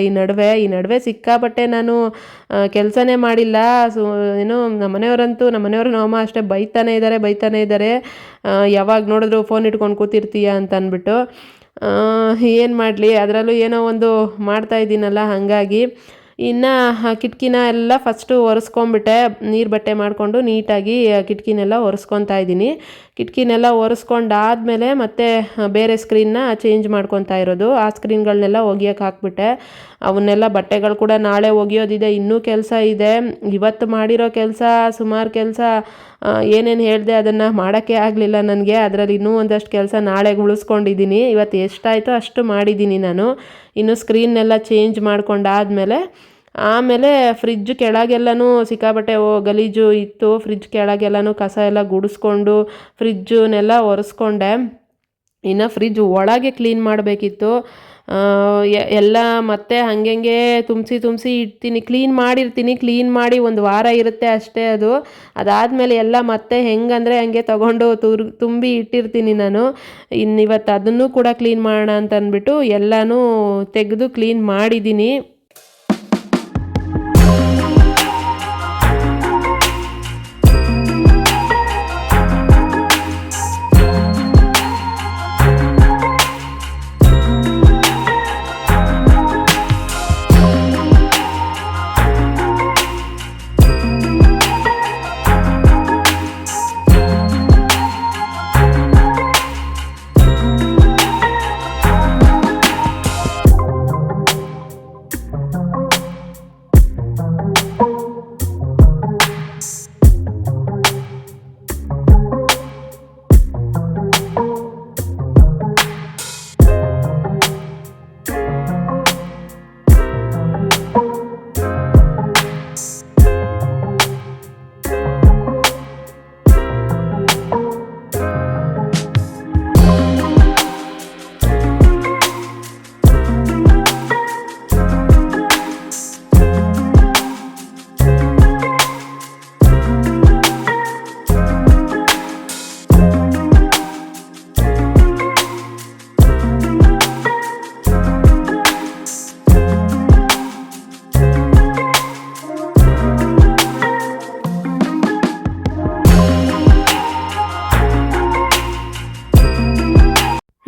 ಈ ನಡುವೆ ಸಿಕ್ಕಾಪಟ್ಟೆ ನಾನು ಕೆಲಸನೇ ಮಾಡಿಲ್ಲ. ಏನು ನಮ್ಮನೆಯವರು ಅಮ್ಮ ಅಷ್ಟೇ ಬೈತಾನೆ ಇದ್ದಾರೆ. ಯಾವಾಗ ನೋಡಿದ್ರು ಫೋನ್ ಇಟ್ಕೊಂಡು ಕೂತಿರ್ತೀಯ ಅಂತ ಅಂದ್ಬಿಟ್ಟು. ಏನು ಮಾಡಲಿ, ಅದರಲ್ಲೂ ಏನೋ ಒಂದು ಮಾಡ್ತಾಯಿದ್ದೀನಲ್ಲ, ಹಾಗಾಗಿ. ಇನ್ನು ಕಿಟಕಿನ ಎಲ್ಲ ಫಸ್ಟು ಒರೆಸ್ಕೊಂಬಿಟ್ಟೆ. ನೀರು ಬಟ್ಟೆ ಮಾಡಿಕೊಂಡು ನೀಟಾಗಿ ಕಿಟಕಿನೆಲ್ಲ ಒರೆಸ್ಕೊತಾ ಇದ್ದೀನಿ. ಕಿಟಕಿನೆಲ್ಲ ಒರೆಸ್ಕೊಂಡಾದಮೇಲೆ ಮತ್ತೆ ಬೇರೆ ಸ್ಕ್ರೀನ್ನ ಚೇಂಜ್ ಮಾಡ್ಕೊತಾ ಇರೋದು. ಆ ಸ್ಕ್ರೀನ್ಗಳನ್ನೆಲ್ಲ ಒಗಿಯೋಕೆ ಹಾಕ್ಬಿಟ್ಟೆ. ಅವನ್ನೆಲ್ಲ ಬಟ್ಟೆಗಳು ಕೂಡ ನಾಳೆ ಒಗಿಯೋದಿದೆ, ಇನ್ನೂ ಕೆಲಸ ಇದೆ. ಇವತ್ತು ಮಾಡಿರೋ ಕೆಲಸ ಸುಮಾರು ಕೆಲಸ, ಏನೇನು ಹೇಳಿದೆ ಅದನ್ನು ಮಾಡೋಕ್ಕೆ ಆಗಲಿಲ್ಲ ನನಗೆ. ಅದರಲ್ಲಿ ಇನ್ನೂ ಒಂದಷ್ಟು ಕೆಲಸ ನಾಳೆಗೆ ಉಳಿಸ್ಕೊಂಡಿದ್ದೀನಿ. ಇವತ್ತು ಎಷ್ಟಾಯಿತೋ ಅಷ್ಟು ಮಾಡಿದ್ದೀನಿ ನಾನು. ಇನ್ನು ಸ್ಕ್ರೀನ್ನೆಲ್ಲ ಚೇಂಜ್ ಮಾಡ್ಕೊಂಡಾದಮೇಲೆ ಆಮೇಲೆ ಫ್ರಿಜ್ ಕೆಳಗೆಲ್ಲನೂ ಸಿಕ್ಕಾಬಟ್ಟೆ ಗಲೀಜು ಇತ್ತು. ಫ್ರಿಜ್ ಕೆಳಗೆಲ್ಲನೂ ಕಸ ಎಲ್ಲ ಗುಡಿಸ್ಕೊಂಡು ಫ್ರಿಜ್ಜನ್ನೆಲ್ಲ ಒರೆಸ್ಕೊಂಡೆ. ಇನ್ನು ಫ್ರಿಜ್ ಒಳಗೆ ಕ್ಲೀನ್ ಮಾಡಬೇಕಿತ್ತು. ಎಲ್ಲ ಮತ್ತೆ ಹಂಗೆ ತುಂಬಿಸಿ ಇಡ್ತೀನಿ. ಕ್ಲೀನ್ ಮಾಡಿ ಒಂದು ವಾರ ಇರುತ್ತೆ ಅಷ್ಟೇ ಅದು. ಅದಾದಮೇಲೆ ಎಲ್ಲ ಮತ್ತೆ ಹೆಂಗಂದರೆ ಹಂಗೆ ತೊಗೊಂಡು ತುಂಬಿ ಇಟ್ಟಿರ್ತೀನಿ ನಾನು. ಇವತ್ತು ಅದನ್ನು ಕೂಡ ಕ್ಲೀನ್ ಮಾಡೋಣ ಅಂತ ಅಂದ್ಬಿಟ್ಟು ಎಲ್ಲನೂ ತೆಗೆದು ಕ್ಲೀನ್ ಮಾಡಿದ್ದೀನಿ.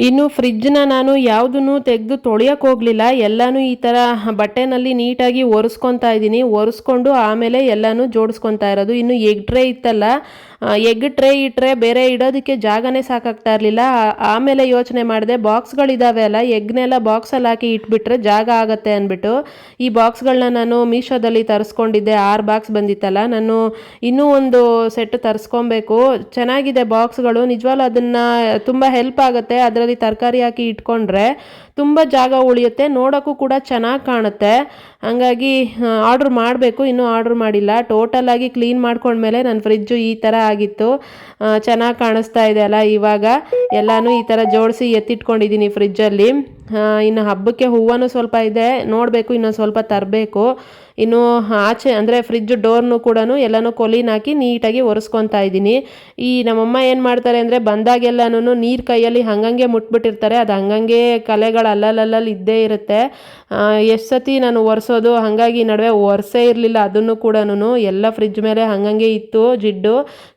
ಇನ್ನು ಫ್ರಿಜ್ನ ನಾನು ಯಾವುದನ್ನು ತೆಗೆದು ತೊಳೆಯೋಕೆ ಹೋಗಲಿಲ್ಲ. ಎಲ್ಲನೂ ಈ ಥರ ಬಟ್ಟೆನಲ್ಲಿ ನೀಟಾಗಿ ಒರೆಸ್ಕೊತಾ ಇದ್ದೀನಿ. ಒರೆಸ್ಕೊಂಡು ಆಮೇಲೆ ಎಲ್ಲನೂ ಜೋಡಿಸ್ಕೊತಾ ಇರೋದು. ಇನ್ನು ಎಗ್ ಟ್ರೇ ಇತ್ತಲ್ಲ, ಎಗ್ ಟ್ರೇ ಇಟ್ಟರೆ ಬೇರೆ ಇಡೋದಕ್ಕೆ ಜಾಗನೇ ಸಾಕಾಗ್ತಾ ಇರಲಿಲ್ಲ. ಆಮೇಲೆ ಯೋಚನೆ ಮಾಡಿದೆ, ಬಾಕ್ಸ್ಗಳಿದ್ದಾವೆ ಅಲ್ಲ, ಎಗ್ನೆಲ್ಲ ಬಾಕ್ಸಲ್ಲಿ ಹಾಕಿ ಇಟ್ಬಿಟ್ರೆ ಜಾಗ ಆಗುತ್ತೆ ಅಂದ್ಬಿಟ್ಟು ಈ ಬಾಕ್ಸ್ಗಳನ್ನ ನಾನು ಮೀಶೋದಲ್ಲಿ ತರಿಸ್ಕೊಂಡಿದ್ದೆ. 6 ಬಾಕ್ಸ್ ಬಂದಿತ್ತಲ್ಲ, ನಾನು ಇನ್ನೂ ಒಂದು ಸೆಟ್ ತರಿಸ್ಕೊಬೇಕು. ಚೆನ್ನಾಗಿದೆ ಬಾಕ್ಸ್ಗಳು, ನಿಜವಾಗ್ಲೂ ಅದನ್ನು ತುಂಬ ಹೆಲ್ಪ್ ಆಗುತ್ತೆ. ಅದರಲ್ಲಿ ತರಕಾರಿ ಹಾಕಿ ಇಟ್ಕೊಂಡ್ರೆ ತುಂಬ ಜಾಗ ಉಳಿಯುತ್ತೆ, ನೋಡೋಕ್ಕೂ ಕೂಡ ಚೆನ್ನಾಗಿ ಕಾಣುತ್ತೆ. ಹಾಗಾಗಿ ಆರ್ಡ್ರ್ ಮಾಡಬೇಕು, ಇನ್ನೂ ಆರ್ಡ್ರ್ ಮಾಡಿಲ್ಲ. ಟೋಟಲಾಗಿ ಕ್ಲೀನ್ ಮಾಡ್ಕೊಂಡ್ಮೇಲೆ ನನ್ನ ಫ್ರಿಜ್ಜು ಈ ಥರ ಆಗಿತ್ತು. ಚೆನ್ನಾಗಿ ಕಾಣಿಸ್ತಾ ಇದೆ ಅಲ್ಲ ಇವಾಗ. ಎಲ್ಲನೂ ಈ ಥರ ಜೋಡಿಸಿ ಎತ್ತಿಟ್ಕೊಂಡಿದ್ದೀನಿ ಫ್ರಿಜ್ಜಲ್ಲಿ. ಇನ್ನು ಹಬ್ಬಕ್ಕೆ ಹೂವನೂ ಸ್ವಲ್ಪ ಇದೆ, ನೋಡಬೇಕು, ಇನ್ನೊಂದು ಸ್ವಲ್ಪ ತರಬೇಕು. ಇನ್ನು ಆಚೆ ಅಂದರೆ ಫ್ರಿಜ್ ಡೋರ್ನು ಕೂಡ ಎಲ್ಲನೂ ಕೊಲಿನ ಹಾಕಿ ನೀಟಾಗಿ ಒರೆಸ್ಕೊತಾ ಇದ್ದೀನಿ. ಈ ನಮ್ಮಮ್ಮ ಏನು ಮಾಡ್ತಾರೆ ಅಂದರೆ, ಬಂದಾಗೆಲ್ಲನೂ ನೀರು ಕೈಯಲ್ಲಿ ಹಂಗಂಗೆ ಮುಟ್ಬಿಟ್ಟಿರ್ತಾರೆ. ಅದು ಹಂಗಂಗೆ ಕಲೆಗಳು ಅಲ್ಲಲ್ಲಿ ಇದ್ದೇ ಇರುತ್ತೆ. ಎಷ್ಟು ಸತಿ ನಾನು ಒರೆಸೋದು, ಹಾಗಾಗಿ ನಡುವೆ ಒರೆಸೇ ಇರಲಿಲ್ಲ ಅದನ್ನು ಕೂಡ. ಎಲ್ಲ ಫ್ರಿಜ್ ಮೇಲೆ ಹಂಗಂಗೆ ಇತ್ತು ಜಿಡ್ಡು.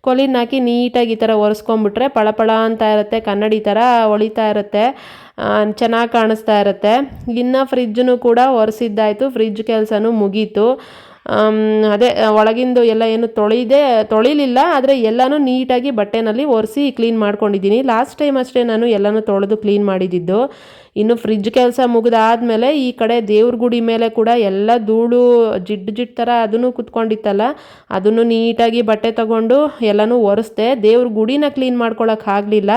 ಕೊಲಿನ ಹಾಕಿ ನೀಟಾಗಿ ಈ ಥರ ಒರೆಸ್ಕೊಂಬಿಟ್ರೆ ಪಳಪಳ ಅಂತ ಇರುತ್ತೆ, ಕನ್ನಡಿ ಥರ ಹೊಳಿತಾ ಇರುತ್ತೆ, ಚೆನ್ನಾಗಿ ಕಾಣಿಸ್ತಾ ಇರುತ್ತೆ. ಇನ್ನು ಫ್ರಿಜ್ಜನ್ನು ಕೂಡ ಒರೆಸಿದ್ದಾಯಿತು, ಫ್ರಿಜ್ ಕೆಲಸನೂ ಮುಗೀತು. ಅದೇ ಒಳಗಿಂದು ಎಲ್ಲ ಏನು ತೊಳಿಲಿಲ್ಲ, ಆದರೆ ಎಲ್ಲನೂ ನೀಟಾಗಿ ಬಟ್ಟೆನಲ್ಲಿ ಒರೆಸಿ ಕ್ಲೀನ್ ಮಾಡ್ಕೊಂಡಿದ್ದೀನಿ. ಲಾಸ್ಟ್ ಟೈಮ್ ಅಷ್ಟೇ ನಾನು ಎಲ್ಲನೂ ತೊಳೆದು ಕ್ಲೀನ್ ಮಾಡಿದ್ದಿದ್ದು. ಇನ್ನು ಫ್ರಿಜ್ ಕೆಲಸ ಮುಗಿದಾದ್ಮೇಲೆ ಈ ಕಡೆ ದೇವ್ರ ಗುಡಿ ಮೇಲೆ ಕೂಡ ಎಲ್ಲ ಧೂಳು ಜಿಡ್ಡು ಥರ ಅದನ್ನು ಕುತ್ಕೊಂಡಿತ್ತಲ್ಲ, ಅದನ್ನು ನೀಟಾಗಿ ಬಟ್ಟೆ ತಗೊಂಡು ಎಲ್ಲನೂ ಒರೆಸ್ದೆ. ದೇವ್ರ ಗುಡಿನ ಕ್ಲೀನ್ ಮಾಡ್ಕೊಳಕ್ಕೆ ಆಗಲಿಲ್ಲ,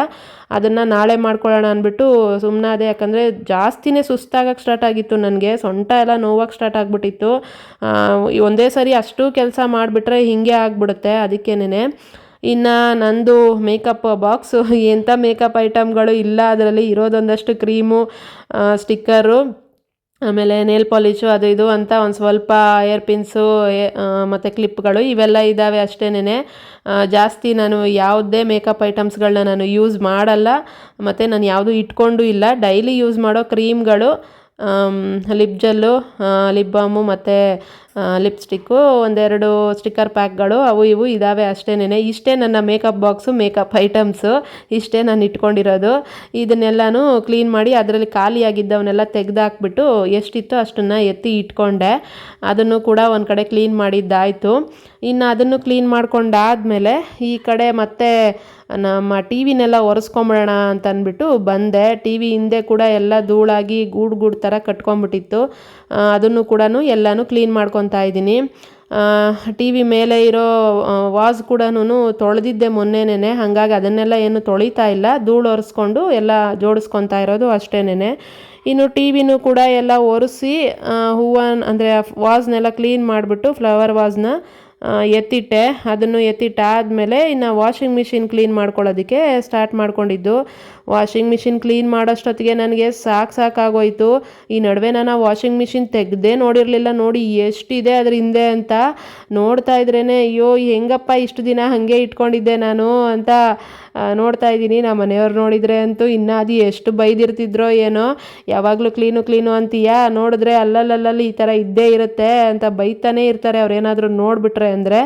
ಅದನ್ನು ನಾಳೆ ಮಾಡ್ಕೊಳ್ಳೋಣ ಅಂದ್ಬಿಟ್ಟು ಸುಮ್ಮನಾದೆ. ಯಾಕಂದರೆ ಜಾಸ್ತಿನೇ ಸುಸ್ತಾಗಕ್ಕೆ ಸ್ಟಾರ್ಟ್ ಆಗಿತ್ತು ನನಗೆ, ಸೊಂಟ ಎಲ್ಲ ನೋವಕ್ಕೆ ಸ್ಟಾರ್ಟ್ ಆಗಿಬಿಟ್ಟಿತ್ತು. ಒಂದೇ ಸರಿ ಅಷ್ಟು ಕೆಲಸ ಮಾಡಿಬಿಟ್ರೆ ಹೀಗೆ ಆಗಿಬಿಡುತ್ತೆ, ಅದಕ್ಕೇನೆ. ಇನ್ನು ನಂದು ಮೇಕಪ್ ಬಾಕ್ಸು, ಎಂಥ ಮೇಕಪ್ ಐಟಮ್ಗಳು ಇಲ್ಲ ಅದರಲ್ಲಿ. ಇರೋದೊಂದಷ್ಟು ಕ್ರೀಮು, ಸ್ಟಿಕ್ಕರು, ಆಮೇಲೆ ನೇಲ್ ಪಾಲಿಶು, ಅದು ಇದು ಅಂತ ಒಂದು ಸ್ವಲ್ಪ ಏರ್ ಪಿನ್ಸು ಮತ್ತು ಕ್ಲಿಪ್ಗಳು ಇವೆಲ್ಲ ಇದ್ದಾವೆ ಅಷ್ಟೇನೆ. ಜಾಸ್ತಿ ನಾನು ಯಾವುದೇ ಮೇಕಪ್ ಐಟಮ್ಸ್ಗಳನ್ನ ನಾನು ಯೂಸ್ ಮಾಡಲ್ಲ, ಮತ್ತು ನಾನು ಯಾವುದೂ ಇಟ್ಕೊಂಡು ಇಲ್ಲ. ಡೈಲಿ ಯೂಸ್ ಮಾಡೋ ಕ್ರೀಮ್ಗಳು, ಲಿಪ್ ಜೆಲ್ಲು, ಲಿಪ್ ಬಾಮು ಮತ್ತು ಲಿಪ್ಸ್ಟಿಕ್ಕು, ಒಂದೆರಡು ಸ್ಟಿಕ್ಕರ್ ಪ್ಯಾಕ್ಗಳು ಅವು ಇವು ಇದ್ದಾವೆ ಅಷ್ಟೇನೆ. ಇಷ್ಟೇ ನನ್ನ ಮೇಕಪ್ ಬಾಕ್ಸು, ಮೇಕಪ್ ಐಟಮ್ಸು ಇಷ್ಟೇ ನಾನು ಇಟ್ಕೊಂಡಿರೋದು. ಇದನ್ನೆಲ್ಲನೂ ಕ್ಲೀನ್ ಮಾಡಿ ಅದರಲ್ಲಿ ಖಾಲಿಯಾಗಿದ್ದವನ್ನೆಲ್ಲ ತೆಗೆದಾಕ್ಬಿಟ್ಟು ಎಷ್ಟಿತ್ತೋ ಅಷ್ಟನ್ನು ಎತ್ತಿ ಇಟ್ಕೊಂಡೆ. ಅದನ್ನು ಕೂಡ ಒಂದು ಕಡೆ ಕ್ಲೀನ್ ಮಾಡಿದ್ದಾಯಿತು. ಇನ್ನು ಅದನ್ನು ಕ್ಲೀನ್ ಮಾಡ್ಕೊಂಡಾದಮೇಲೆ ಈ ಕಡೆ ಮತ್ತೆ ನಮ್ಮ ಟಿ ವಿನೆಲ್ಲ ಒರೆಸ್ಕೊಂಬಿಡೋಣ ಅಂತ ಅಂದ್ಬಿಟ್ಟು ಬಂದೆ. ಟಿ ವಿ ಹಿಂದೆ ಕೂಡ ಎಲ್ಲ ಧೂಳಾಗಿ ಗೂಡು ಥರ ಕಟ್ಕೊಂಬಿಟ್ಟಿತ್ತು. ಅದನ್ನು ಕೂಡ ಎಲ್ಲನೂ ಕ್ಲೀನ್ ಮಾಡ್ಕೊತಾ ಇದ್ದೀನಿ. ಟಿ ವಿ ಮೇಲೆ ಇರೋ ವಾಸ್ ಕೂಡ ತೊಳೆದಿದ್ದೆ ಮೊನ್ನೆನೇ, ಹಾಗಾಗಿ ಅದನ್ನೆಲ್ಲ ಏನು ತೊಳಿತಾ ಇಲ್ಲ, ಧೂಳು ಒರೆಸ್ಕೊಂಡು ಎಲ್ಲ ಜೋಡಿಸ್ಕೊತಾ ಇರೋದು ಅಷ್ಟೇನೆ. ಇನ್ನು ಟಿ ವಿನೂ ಕೂಡ ಎಲ್ಲ ಒರೆಸಿ ಹೂವನ್ನು ಅಂದರೆ ವಾಸ್ನೆಲ್ಲ ಕ್ಲೀನ್ ಮಾಡಿಬಿಟ್ಟು ಫ್ಲವರ್ ವಾಸ್ನ ಎತ್ತಿಟ್ಟೆ. ಅದನ್ನು ಎತ್ತಿಟ್ಟಾದಮೇಲೆ ಇನ್ನು ವಾಷಿಂಗ್ ಮಿಷಿನ್ ಕ್ಲೀನ್ ಮಾಡ್ಕೊಳ್ಳೋದಕ್ಕೆ ಸ್ಟಾರ್ಟ್ ಮಾಡ್ಕೊಂಡಿದ್ದು. ವಾಷಿಂಗ್ ಮಿಷಿನ್ ಕ್ಲೀನ್ ಮಾಡೋಷ್ಟೊತ್ತಿಗೆ ನನಗೆ ಸಾಕಾಗೋಯ್ತು. ಈ ನಡುವೆ ನಾನು ವಾಷಿಂಗ್ ಮಿಷಿನ್ ತೆಗೆದೇ ನೋಡಿರಲಿಲ್ಲ. ನೋಡಿ ಎಷ್ಟಿದೆ ಅದ್ರ ಹಿಂದೆ ಅಂತ ನೋಡ್ತಾ ಇದ್ರೇ ಅಯ್ಯೋ ಹೆಂಗಪ್ಪ ಇಷ್ಟು ದಿನ ಹಾಗೆ ಇಟ್ಕೊಂಡಿದ್ದೆ ನಾನು ಅಂತ ನೋಡ್ತಾ ಇದ್ದೀನಿ. ನಮ್ಮ ಮನೆಯವ್ರು ನೋಡಿದರೆ ಅಂತೂ ಇನ್ನೂ ಅದು ಎಷ್ಟು ಬೈದಿರ್ತಿದ್ರೋ ಏನೋ, ಯಾವಾಗಲೂ ಕ್ಲೀನು ಅಂತೀಯಾ, ನೋಡಿದ್ರೆ ಅಲ್ಲಲ್ಲಿ ಈ ಥರ ಇದ್ದೇ ಇರುತ್ತೆ ಅಂತ ಬೈತಾನೇ ಇರ್ತಾರೆ ಅವ್ರೇನಾದರೂ ನೋಡಿಬಿಟ್ರೆ. ಅಂದರೆ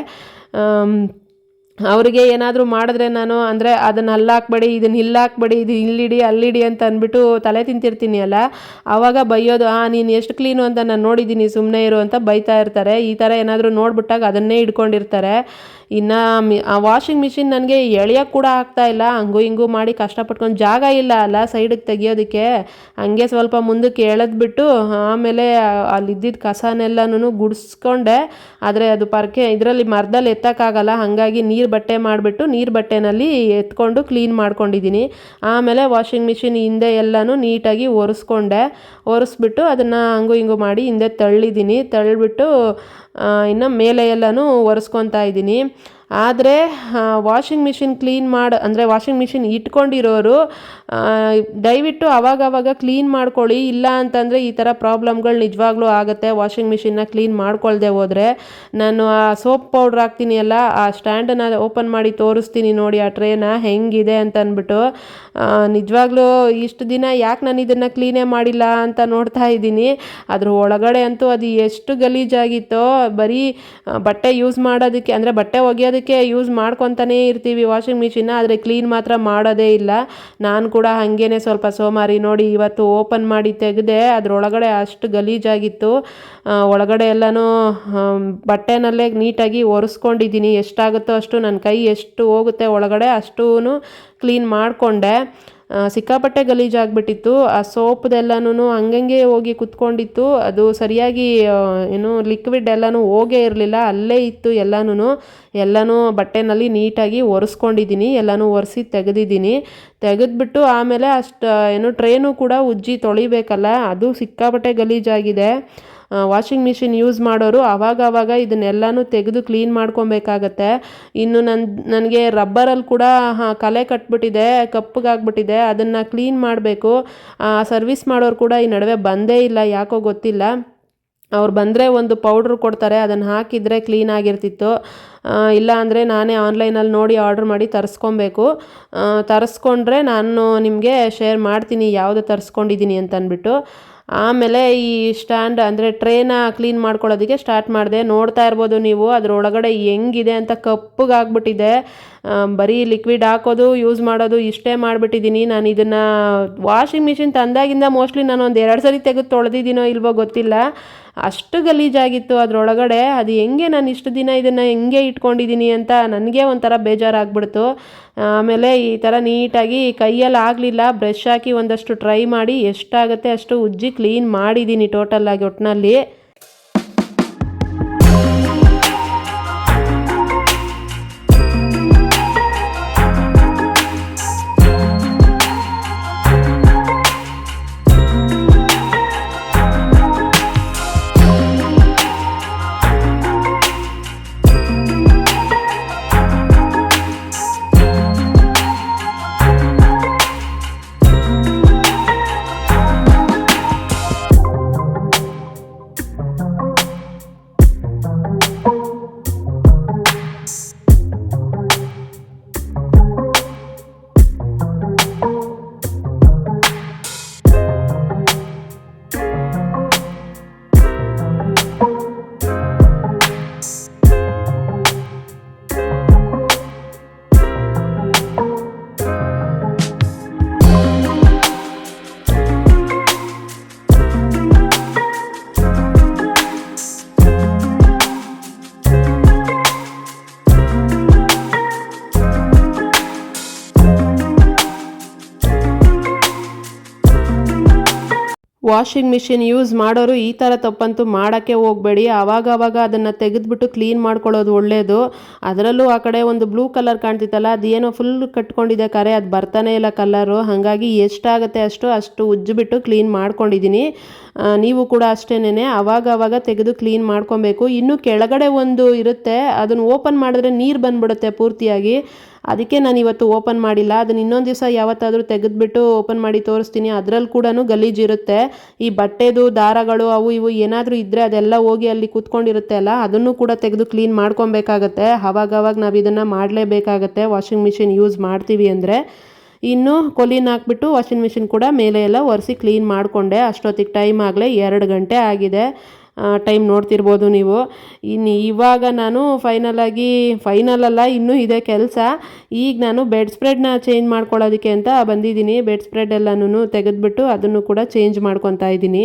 ಅವರಿಗೆ ಏನಾದರೂ ಮಾಡಿದ್ರೆ ನಾನು ಅಂದರೆ ಅದನ್ನು ಅಲ್ಲಾಕ್ಬೇಡಿ, ಇದನ್ನು ಇಲ್ಲಾಕ್ಬೇಡಿ, ಇದು ಇಲ್ಲಿಡಿ ಅಲ್ಲಿಡಿ ಅಂತ ಅಂದ್ಬಿಟ್ಟು ತಲೆ ತಿಂತಿರ್ತೀನಿ ಅಲ್ಲ, ಆವಾಗ ಬೈಯೋದು, ನೀನು ಎಷ್ಟು ಕ್ಲೀನು ಅಂತ ನಾನು ನೋಡಿದ್ದೀನಿ ಸುಮ್ಮನೆ ಇರು ಅಂತ ಬೈತಾ ಇರ್ತಾರೆ. ಈ ಥರ ಏನಾದರೂ ನೋಡಿಬಿಟ್ಟಾಗ ಅದನ್ನೇ ಇಟ್ಕೊಂಡಿರ್ತಾರೆ. ಇನ್ನು ಆ ವಾಷಿಂಗ್ ಮಿಷಿನ್ ನನಗೆ ಎಳೆಯೋಕ್ಕೆ ಕೂಡ ಆಗ್ತಾಯಿಲ್ಲ. ಹಂಗೂ ಹಿಂಗೂ ಮಾಡಿ ಕಷ್ಟಪಟ್ಕೊಂಡು, ಜಾಗ ಇಲ್ಲ ಅಲ್ಲ ಸೈಡಿಗೆ ತೆಗಿಯೋದಕ್ಕೆ, ಹಂಗೆ ಸ್ವಲ್ಪ ಮುಂದಕ್ಕೆ ಎಳೆದ್ಬಿಟ್ಟು ಆಮೇಲೆ ಅಲ್ಲಿದ್ದಿದ್ದ ಕಸನೆಲ್ಲನೂ ಗುಡಿಸ್ಕೊಂಡೆ. ಆದರೆ ಅದು ಇದರಲ್ಲಿ ಮರದಲ್ಲಿ ಎತ್ತಕ್ಕಾಗಲ್ಲ, ಹಾಗಾಗಿ ನೀರು ಬಟ್ಟೆ ಮಾಡಿಬಿಟ್ಟು ನೀರು ಬಟ್ಟೆನಲ್ಲಿ ಎತ್ಕೊಂಡು ಕ್ಲೀನ್ ಮಾಡ್ಕೊಂಡಿದ್ದೀನಿ. ಆಮೇಲೆ ವಾಷಿಂಗ್ ಮಿಷಿನ್ ಹಿಂದೆ ಎಲ್ಲನೂ ನೀಟಾಗಿ ಒರೆಸ್ಬಿಟ್ಟು ಅದನ್ನು ಹಂಗೂ ಹಿಂಗೂ ಮಾಡಿ ಹಿಂದೆ ತಳ್ಳಿಬಿಟ್ಟು ಇನ್ನು ಮೇಲೆ ಎಲ್ಲನೂ ಒರೆಸ್ಕೊತಾ ಇದ್ದೀನಿ. ಆದರೆ ವಾಷಿಂಗ್ ಮಿಷಿನ್ ಅಂದರೆ ವಾಷಿಂಗ್ ಮಿಷಿನ್ ಇಟ್ಕೊಂಡಿರೋರು ದಯವಿಟ್ಟು ಆವಾಗವಾಗ ಕ್ಲೀನ್ ಮಾಡ್ಕೊಳ್ಳಿ. ಇಲ್ಲ ಅಂತಂದರೆ ಈ ಥರ ಪ್ರಾಬ್ಲಮ್ಗಳು ನಿಜವಾಗ್ಲೂ ಆಗುತ್ತೆ ವಾಷಿಂಗ್ ಮಿಷಿನ್ನ ಕ್ಲೀನ್ ಮಾಡ್ಕೊಳ್ದೆ ಹೋದರೆ. ನಾನು ಆ ಸೋಪ್ ಪೌಡ್ರ್ ಹಾಕ್ತೀನಿ ಅಲ್ಲ, ಆ ಸ್ಟ್ಯಾಂಡನ್ನು ಓಪನ್ ಮಾಡಿ ತೋರಿಸ್ತೀನಿ ನೋಡಿ ಆ ಟ್ರೇನ ಹೆಂಗಿದೆ ಅಂತ ಅಂದ್ಬಿಟ್ಟು. ನಿಜವಾಗ್ಲೂ ಇಷ್ಟು ದಿನ ಯಾಕೆ ನಾನು ಇದನ್ನು ಕ್ಲೀನೇ ಮಾಡಿಲ್ಲ ಅಂತ ನೋಡ್ತಾ ಇದ್ದೀನಿ. ಅದ್ರ ಒಳಗಡೆ ಅಂತೂ ಅದು ಎಷ್ಟು ಗಲೀಜಾಗಿತ್ತೋ. ಬರೀ ಬಟ್ಟೆ ಯೂಸ್ ಮಾಡೋದಕ್ಕೆ ಅಂದರೆ ಬಟ್ಟೆ ಒಗೆಯೋದಕ್ಕೆ ಯೂಸ್ ಮಾಡ್ಕೊತಾನೇ ಇರ್ತೀವಿ ವಾಷಿಂಗ್ ಮಿಷಿನ್ನ, ಆದರೆ ಕ್ಲೀನ್ ಮಾತ್ರ ಮಾಡೋದೇ ಇಲ್ಲ. ನಾನು ಕೂಡ ಹಾಗೇನೆ ಸ್ವಲ್ಪ ಸೋಮಾರಿ. ನೋಡಿ ಇವತ್ತು ಓಪನ್ ಮಾಡಿ ತೆಗೆದೆ, ಅದರೊಳಗಡೆ ಅಷ್ಟು ಗಲೀಜಾಗಿತ್ತು. ಒಳಗಡೆ ಎಲ್ಲನೂ ಬಟ್ಟೆನಲ್ಲೇ ನೀಟಾಗಿ ಒರೆಸ್ಕೊಂಡಿದ್ದೀನಿ. ಎಷ್ಟಾಗುತ್ತೋ ಅಷ್ಟು, ನನ್ನ ಕೈ ಎಷ್ಟು ಹೋಗುತ್ತೆ ಒಳಗಡೆ ಅಷ್ಟೂ ಕ್ಲೀನ್ ಮಾಡಿಕೊಂಡೆ. ಸಿಕ್ಕಾಪಟ್ಟೆ ಗಲೀಜಾಗ್ಬಿಟ್ಟಿತ್ತು. ಆ ಸೋಪ್ದೆಲ್ಲನೂ ಹಂಗಂಗೆ ಹೋಗಿ ಕುತ್ಕೊಂಡಿತ್ತು. ಅದು ಸರಿಯಾಗಿ ಲಿಕ್ವಿಡ್ ಎಲ್ಲನೂ ಹೋಗೇ ಇರಲಿಲ್ಲ, ಅಲ್ಲೇ ಇತ್ತು ಎಲ್ಲನೂ ಬಟ್ಟೆನಲ್ಲಿ ನೀಟಾಗಿ ಒರೆಸ್ಕೊಂಡಿದ್ದೀನಿ. ಎಲ್ಲನೂ ಒರೆಸಿ ತೆಗೆದ್ಬಿಟ್ಟು ಆಮೇಲೆ ಟ್ರೇನು ಕೂಡ ಉಜ್ಜಿ ತೊಳಿಬೇಕಲ್ಲ, ಅದು ಸಿಕ್ಕಾಪಟ್ಟೆ ಗಲೀಜಾಗಿದೆ. ವಾಷಿಂಗ್ ಮಿಷಿನ್ ಯೂಸ್ ಮಾಡೋರು ಆವಾಗ ಇದನ್ನೆಲ್ಲನೂ ತೆಗೆದು ಕ್ಲೀನ್ ಮಾಡ್ಕೊಬೇಕಾಗತ್ತೆ. ಇನ್ನು ನನಗೆ ರಬ್ಬರಲ್ಲಿ ಕೂಡ ಕಲೆ ಕಟ್ಬಿಟ್ಟಿದೆ, ಕಪ್ಪಗಾಗ್ಬಿಟ್ಟಿದೆ, ಅದನ್ನು ಕ್ಲೀನ್ ಮಾಡಬೇಕು. ಸರ್ವಿಸ್ ಮಾಡೋರು ಕೂಡ ಈ ನಡುವೆ ಬಂದೇ ಇಲ್ಲ, ಯಾಕೋ ಗೊತ್ತಿಲ್ಲ. ಅವ್ರು ಬಂದರೆ ಒಂದು ಪೌಡ್ರ್ ಕೊಡ್ತಾರೆ, ಅದನ್ನು ಹಾಕಿದರೆ ಕ್ಲೀನ್ ಆಗಿರ್ತಿತ್ತು. ಇಲ್ಲ ಅಂದರೆ ನಾನೇ ಆನ್ಲೈನಲ್ಲಿ ನೋಡಿ ಆರ್ಡ್ರ್ ಮಾಡಿ ತರಿಸ್ಕೊಂಡ್ರೆ ನಾನು ನಿಮಗೆ ಶೇರ್ ಮಾಡ್ತೀನಿ ಯಾವುದು ತರಿಸ್ಕೊಂಡಿದ್ದೀನಿ ಅಂತ ಅಂದ್ಬಿಟ್ಟು. ಆಮೇಲೆ ಈ ಸ್ಟ್ಯಾಂಡ್ ಅಂದರೆ ಟ್ರೇನ ಕ್ಲೀನ್ ಮಾಡ್ಕೊಳ್ಳೋದಕ್ಕೆ ಸ್ಟಾರ್ಟ್ ಮಾಡಿದೆ. ನೋಡ್ತಾ ಇರ್ಬೋದು ನೀವು ಅದರೊಳಗಡೆ ಹೆಂಗಿದೆ ಅಂತ, ಕಪ್ಪಗಾಗ್ಬಿಟ್ಟಿದೆ. ಬರೀ ಲಿಕ್ವಿಡ್ ಹಾಕೋದು ಯೂಸ್ ಮಾಡೋದು ಇಷ್ಟೇ ಮಾಡಿಬಿಟ್ಟಿದ್ದೀನಿ. ನಾನು ಇದನ್ನು ವಾಷಿಂಗ್ ಮಿಷಿನ್ ತಂದಾಗಿಂದ ಮೋಸ್ಟ್ಲಿ ನಾನು ಒಂದು 2 ಸರಿ ತೆಗೆದು ತೊಳೆದಿದ್ದೀನೋ ಇಲ್ವೋ ಗೊತ್ತಿಲ್ಲ, ಅಷ್ಟು ಗಲೀಜಾಗಿತ್ತು ಅದರೊಳಗಡೆ. ಅದು ಹೆಂಗೆ ನಾನು ಇಷ್ಟು ದಿನ ಇದನ್ನು ಹೆಂಗೆ ಇಟ್ಕೊಂಡಿದ್ದೀನಿ ಅಂತ ನನಗೆ ಒಂಥರ ಬೇಜಾರಾಗ್ಬಿಡ್ತು. ಆಮೇಲೆ ಈ ಥರ ನೀಟಾಗಿ ಕೈಯಲ್ಲಿ ಆಗಲಿಲ್ಲ, ಬ್ರಷ್ ಹಾಕಿ ಒಂದಷ್ಟು ಟ್ರೈ ಮಾಡಿ ಎಷ್ಟಾಗುತ್ತೆ ಅಷ್ಟು ಉಜ್ಜಿ ಕ್ಲೀನ್ ಮಾಡಿದ್ದೀನಿ ಟೋಟಲಾಗಿ ಒಟ್ಟಿನಲ್ಲಿ. ವಾಷಿಂಗ್ ಮಿಷಿನ್ ಯೂಸ್ ಮಾಡೋರು ಈ ಥರ ತಪ್ಪಂತೂ ಮಾಡೋಕ್ಕೆ ಹೋಗಬೇಡಿ. ಆವಾಗ ಅದನ್ನು ತೆಗೆದುಬಿಟ್ಟು ಕ್ಲೀನ್ ಮಾಡ್ಕೊಳ್ಳೋದು ಒಳ್ಳೆಯದು. ಅದರಲ್ಲೂ ಆ ಕಡೆ ಒಂದು ಬ್ಲೂ ಕಲರ್ ಕಾಣ್ತಿತ್ತಲ್ಲ, ಅದೇನೋ ಫುಲ್ ಕಟ್ಕೊಂಡಿದೆ ಕರೆ, ಅದು ಬರ್ತಾನೆ ಇಲ್ಲ ಕಲರು. ಹಾಗಾಗಿ ಎಷ್ಟಾಗುತ್ತೆ ಅಷ್ಟು ಉಜ್ಜಿಬಿಟ್ಟು ಕ್ಲೀನ್ ಮಾಡ್ಕೊಂಡಿದ್ದೀನಿ. ನೀವು ಕೂಡ ಅಷ್ಟೇನೆ ಆವಾಗ ತೆಗೆದು ಕ್ಲೀನ್ ಮಾಡ್ಕೊಬೇಕು. ಇನ್ನು ಕೆಳಗಡೆ ಒಂದು ಇರುತ್ತೆ, ಅದನ್ನು ಓಪನ್ ಮಾಡಿದ್ರೆ ನೀರು ಬಂದ್ಬಿಡುತ್ತೆ ಪೂರ್ತಿಯಾಗಿ. ಅದಕ್ಕೆ ನಾನು ಇವತ್ತು ಓಪನ್ ಮಾಡಿಲ್ಲ. ಅದನ್ನು ಇನ್ನೊಂದು ದಿವಸ ಯಾವತ್ತಾದರೂ ತೆಗೆದುಬಿಟ್ಟು ಓಪನ್ ಮಾಡಿ ತೋರಿಸ್ತೀನಿ. ಅದರಲ್ಲಿ ಕೂಡ ಗಲೀಜಿರುತ್ತೆ. ಈ ಬಟ್ಟೆದು ದಾರಗಳು ಅವು ಇವು ಏನಾದರೂ ಇದ್ದರೆ ಅದೆಲ್ಲ ಹೋಗಿ ಅಲ್ಲಿ ಕೂತ್ಕೊಂಡಿರುತ್ತೆ ಅಲ್ಲ, ಅದನ್ನು ಕೂಡ ತೆಗೆದು ಕ್ಲೀನ್ ಮಾಡ್ಕೊಬೇಕಾಗತ್ತೆ. ಆವಾಗ ನಾವು ಇದನ್ನು ಮಾಡಲೇಬೇಕಾಗತ್ತೆ ವಾಷಿಂಗ್ ಮಿಷಿನ್ ಯೂಸ್ ಮಾಡ್ತೀವಿ ಅಂದರೆ. ಇನ್ನು ಕೊಲಿನ ಹಾಕ್ಬಿಟ್ಟು ವಾಷಿಂಗ್ ಮಿಷಿನ್ ಕೂಡ ಮೇಲೆ ಎಲ್ಲ ಒರೆಸಿ ಕ್ಲೀನ್ ಮಾಡಿಕೊಂಡೆ. ಅಷ್ಟೊತ್ತಿಗೆ ಟೈಮ್ ಆಗಲೇ 2 ಗಂಟೆ ಆಗಿದೆ. ಟೈಮ್ ನೋಡ್ತಿರ್ಬೋದು ನೀವು. ಇನ್ನು ಇವಾಗ ನಾನು ಫೈನಲ್ ಅಲ್ಲ, ಇನ್ನೂ ಇದೆ ಕೆಲಸ. ಈಗ ನಾನು ಬೆಡ್ ಸ್ಪ್ರೆಡ್ನ ಚೇಂಜ್ ಮಾಡ್ಕೊಳ್ಳೋದಕ್ಕೆ ಅಂತ ಬಂದಿದ್ದೀನಿ. ಬೆಡ್ ಸ್ಪ್ರೆಡ್ ಎಲ್ಲನೂ ತೆಗೆದುಬಿಟ್ಟು ಅದನ್ನು ಕೂಡ ಚೇಂಜ್ ಮಾಡ್ಕೊತಾ ಇದ್ದೀನಿ.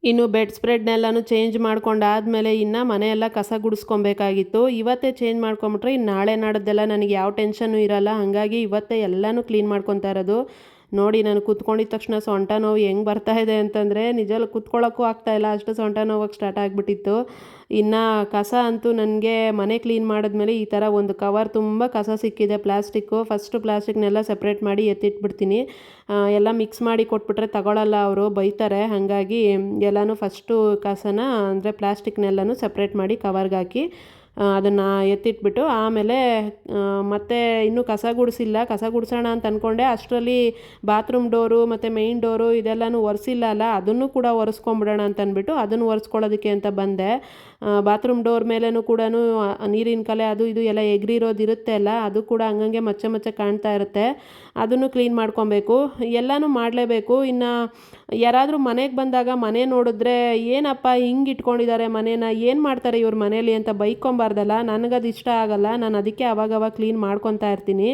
ಇನ್ನು ಬೆಡ್ ಸ್ಪ್ರೆಡ್ನೆಲ್ಲನೂ ಚೇಂಜ್ ಮಾಡ್ಕೊಂಡಾದಮೇಲೆ ಇನ್ನು ಮನೆಯೆಲ್ಲ ಕಸ ಗುಡಿಸ್ಕೊಬೇಕಾಗಿತ್ತು. ಇವತ್ತೇ ಚೇಂಜ್ ಮಾಡ್ಕೊಂಬಿಟ್ರೆ ಇನ್ನು ನಾಳೆ ನಾಡದ್ದೆಲ್ಲ ನನಗೆ ಯಾವ ಟೆನ್ಷನ್ನು ಇರಲ್ಲ. ಹಾಗಾಗಿ ಇವತ್ತೇ ಎಲ್ಲನೂ ಕ್ಲೀನ್ ಮಾಡ್ಕೊತಾ ಇರೋದು. ನೋಡಿ, ನಾನು ಕೂತ್ಕೊಂಡಿದ್ದ ತಕ್ಷಣ ಸೊಂಟ ನೋವು ಹೆಂಗೆ ಬರ್ತಾ ಇದೆ ಅಂತಂದರೆ ನಿಜವೂ ಕೂತ್ಕೊಳ್ಳೋಕ್ಕೂ ಆಗ್ತಾಯಿಲ್ಲ, ಅಷ್ಟು ಸೊಂಟ ನೋವಾಗಿ ಸ್ಟಾರ್ಟ್ ಆಗಿಬಿಟ್ಟಿತ್ತು. ಇನ್ನು ಕಸ ಅಂತೂ ನನಗೆ ಮನೆ ಕ್ಲೀನ್ ಮಾಡಿದ್ಮೇಲೆ ಈ ಥರ ಒಂದು ಕವರ್ ತುಂಬ ಕಸ ಸಿಕ್ಕಿದೆ ಪ್ಲಾಸ್ಟಿಕ್ಕು. ಫಸ್ಟು ಪ್ಲಾಸ್ಟಿಕ್ನೆಲ್ಲ ಸಪ್ರೇಟ್ ಮಾಡಿ ಎತ್ತಿಟ್ಬಿಡ್ತೀನಿ. ಎಲ್ಲ ಮಿಕ್ಸ್ ಮಾಡಿ ಕೊಟ್ಬಿಟ್ರೆ ತಗೊಳ್ಳಲ್ಲ, ಅವರು ಬೈತಾರೆ. ಹಾಗಾಗಿ ಎಲ್ಲನೂ ಫಸ್ಟು ಕಸನ ಅಂದರೆ ಪ್ಲಾಸ್ಟಿಕ್ನೆಲ್ಲನೂ ಸಪ್ರೇಟ್ ಮಾಡಿ ಕವರ್ಗೆ ಹಾಕಿ ಅದನ್ನು ಎತ್ತಿಟ್ಬಿಟ್ಟು ಆಮೇಲೆ ಮತ್ತೆ ಇನ್ನೂ ಕಸ ಗುಡಿಸೋಣ ಅಂತ ಅಂದ್ಕೊಂಡೆ. ಅಷ್ಟರಲ್ಲಿ ಬಾತ್ರೂಮ್ ಡೋರು ಮತ್ತು ಮೇಯ್ನ್ ಡೋರು ಇದೆಲ್ಲನೂ ಒರೆಸಿಲ್ಲ ಅಲ್ಲ, ಅದನ್ನು ಕೂಡ ಒರೆಸ್ಕೊಂಬಿಡೋಣ ಅಂತ ಅಂದ್ಬಿಟ್ಟು ಅದನ್ನು ಒರೆಸ್ಕೊಳ್ಳೋದಕ್ಕೆ ಅಂತ ಬಂದೆ. ಬಾತ್ರೂಮ್ ಡೋರ್ ಮೇಲೂ ಕೂಡ ನೀರಿನ ಕಲೆ ಅದು ಇದು ಎಲ್ಲ ಎಗರಿರೋದಿರುತ್ತೆ ಅಲ್ಲ, ಅದು ಕೂಡ ಹಂಗಂಗೆ ಮಚ್ಚೆ ಕಾಣ್ತಾ ಇರುತ್ತೆ. ಅದನ್ನು ಕ್ಲೀನ್ ಮಾಡ್ಕೊಬೇಕು, ಎಲ್ಲನೂ ಮಾಡಲೇಬೇಕು. ಇನ್ನು ಯಾರಾದರೂ ಮನೆಗೆ ಬಂದಾಗ ಮನೆ ನೋಡಿದ್ರೆ ಏನಪ್ಪ ಹಿಂಗೆ ಇಟ್ಕೊಂಡಿದ್ದಾರೆ ಮನೇನ, ಏನು ಮಾಡ್ತಾರೆ ಇವ್ರ ಮನೇಲಿ ಅಂತ ಬೈಕೊಂಬಾರ್ದಲ್ಲ. ನನಗದು ಇಷ್ಟ ಆಗಲ್ಲ. ನಾನು ಅದಕ್ಕೆ ಅವಾಗವಾಗ ಕ್ಲೀನ್ ಮಾಡ್ಕೊತಾ ಇರ್ತೀನಿ.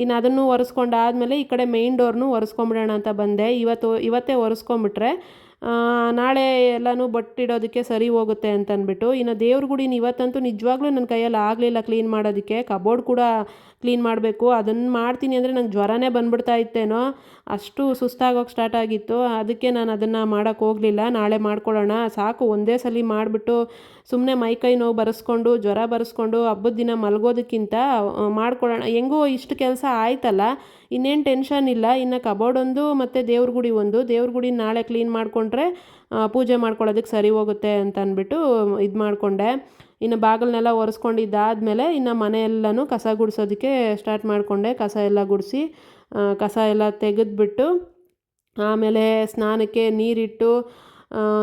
ಇನ್ನು ಅದನ್ನು ಒರೆಸ್ಕೊಂಡಾದ್ಮೇಲೆ ಈ ಕಡೆ ಮೇಯ್ನ್ ಡೋರ್ನು ಒರೆಸ್ಕೊಂಬಿಡೋಣ ಅಂತ ಬಂದೆ. ಇವತ್ತೇ ಒರೆಸ್ಕೊಂಬಿಟ್ರೆ ನಾಳೆ ಎಲ್ಲನೂ ಬಟ್ಟಿಡೋದಕ್ಕೆ ಸರಿ ಹೋಗುತ್ತೆ ಅಂತ ಅಂದ್ಬಿಟ್ಟು. ಇನ್ನು ದೇವ್ರ ಗುಡಿನ ಇವತ್ತಂತೂ ನಿಜವಾಗ್ಲೂ ನನ್ನ ಕೈಯಲ್ಲಿ ಆಗಲಿಲ್ಲ ಕ್ಲೀನ್ ಮಾಡೋದಕ್ಕೆ. ಕಬೋರ್ಡ್ ಕೂಡ ಕ್ಲೀನ್ ಮಾಡಬೇಕು, ಅದನ್ನು ಮಾಡ್ತೀನಿ ಅಂದರೆ ನಂಗೆ ಜ್ವರನೇ ಬಂದ್ಬಿಡ್ತಾ ಇತ್ತೇನೋ, ಅಷ್ಟು ಸುಸ್ತಾಗೋಕ್ಕೆ ಸ್ಟಾರ್ಟ್ ಆಗಿತ್ತು. ಅದಕ್ಕೆ ನಾನು ಅದನ್ನು ಮಾಡೋಕ್ಕೆ ಹೋಗಲಿಲ್ಲ. ನಾಳೆ ಮಾಡ್ಕೊಳ್ಳೋಣ ಸಾಕು, ಒಂದೇ ಸಲ ಮಾಡಿಬಿಟ್ಟು ಸುಮ್ಮನೆ ಮೈಕೈ ನೋವು ಬರೆಸ್ಕೊಂಡು ಜ್ವರ ಬರೆಸ್ಕೊಂಡು ಹಬ್ಬದ ದಿನ ಮಲಗೋದಕ್ಕಿಂತ ಮಾಡ್ಕೊಳ್ಳೋಣ. ಹೆಂಗೋ ಇಷ್ಟು ಕೆಲಸ ಆಯ್ತಲ್ಲ, ಇನ್ನೇನು ಟೆನ್ಷನ್ ಇಲ್ಲ. ಇನ್ನು ಕಬೋರ್ಡ್ ಒಂದು ಮತ್ತು ದೇವ್ರ ಗುಡಿ ನಾಳೆ ಕ್ಲೀನ್ ಮಾಡಿಕೊಂಡ್ರೆ ಪೂಜೆ ಮಾಡ್ಕೊಳ್ಳೋದಕ್ಕೆ ಸರಿ ಹೋಗುತ್ತೆ ಅಂತ ಅಂದ್ಬಿಟ್ಟು ಇದು ಮಾಡಿಕೊಂಡೆ. ಇನ್ನು ಬಾಗಿಲನ್ನೆಲ್ಲ ಒರೆಸ್ಕೊಂಡಿದ್ದಾದಮೇಲೆ ಇನ್ನು ಮನೆಯೆಲ್ಲನೂ ಕಸ ಗುಡಿಸೋದಕ್ಕೆ ಸ್ಟಾರ್ಟ್ ಮಾಡಿಕೊಂಡೆ. ಕಸ ಎಲ್ಲ ಗುಡಿಸಿ ಕಸ ಎಲ್ಲ ತೆಗೆದುಬಿಟ್ಟು ಆಮೇಲೆ ಸ್ನಾನಕ್ಕೆ ನೀರಿಟ್ಟು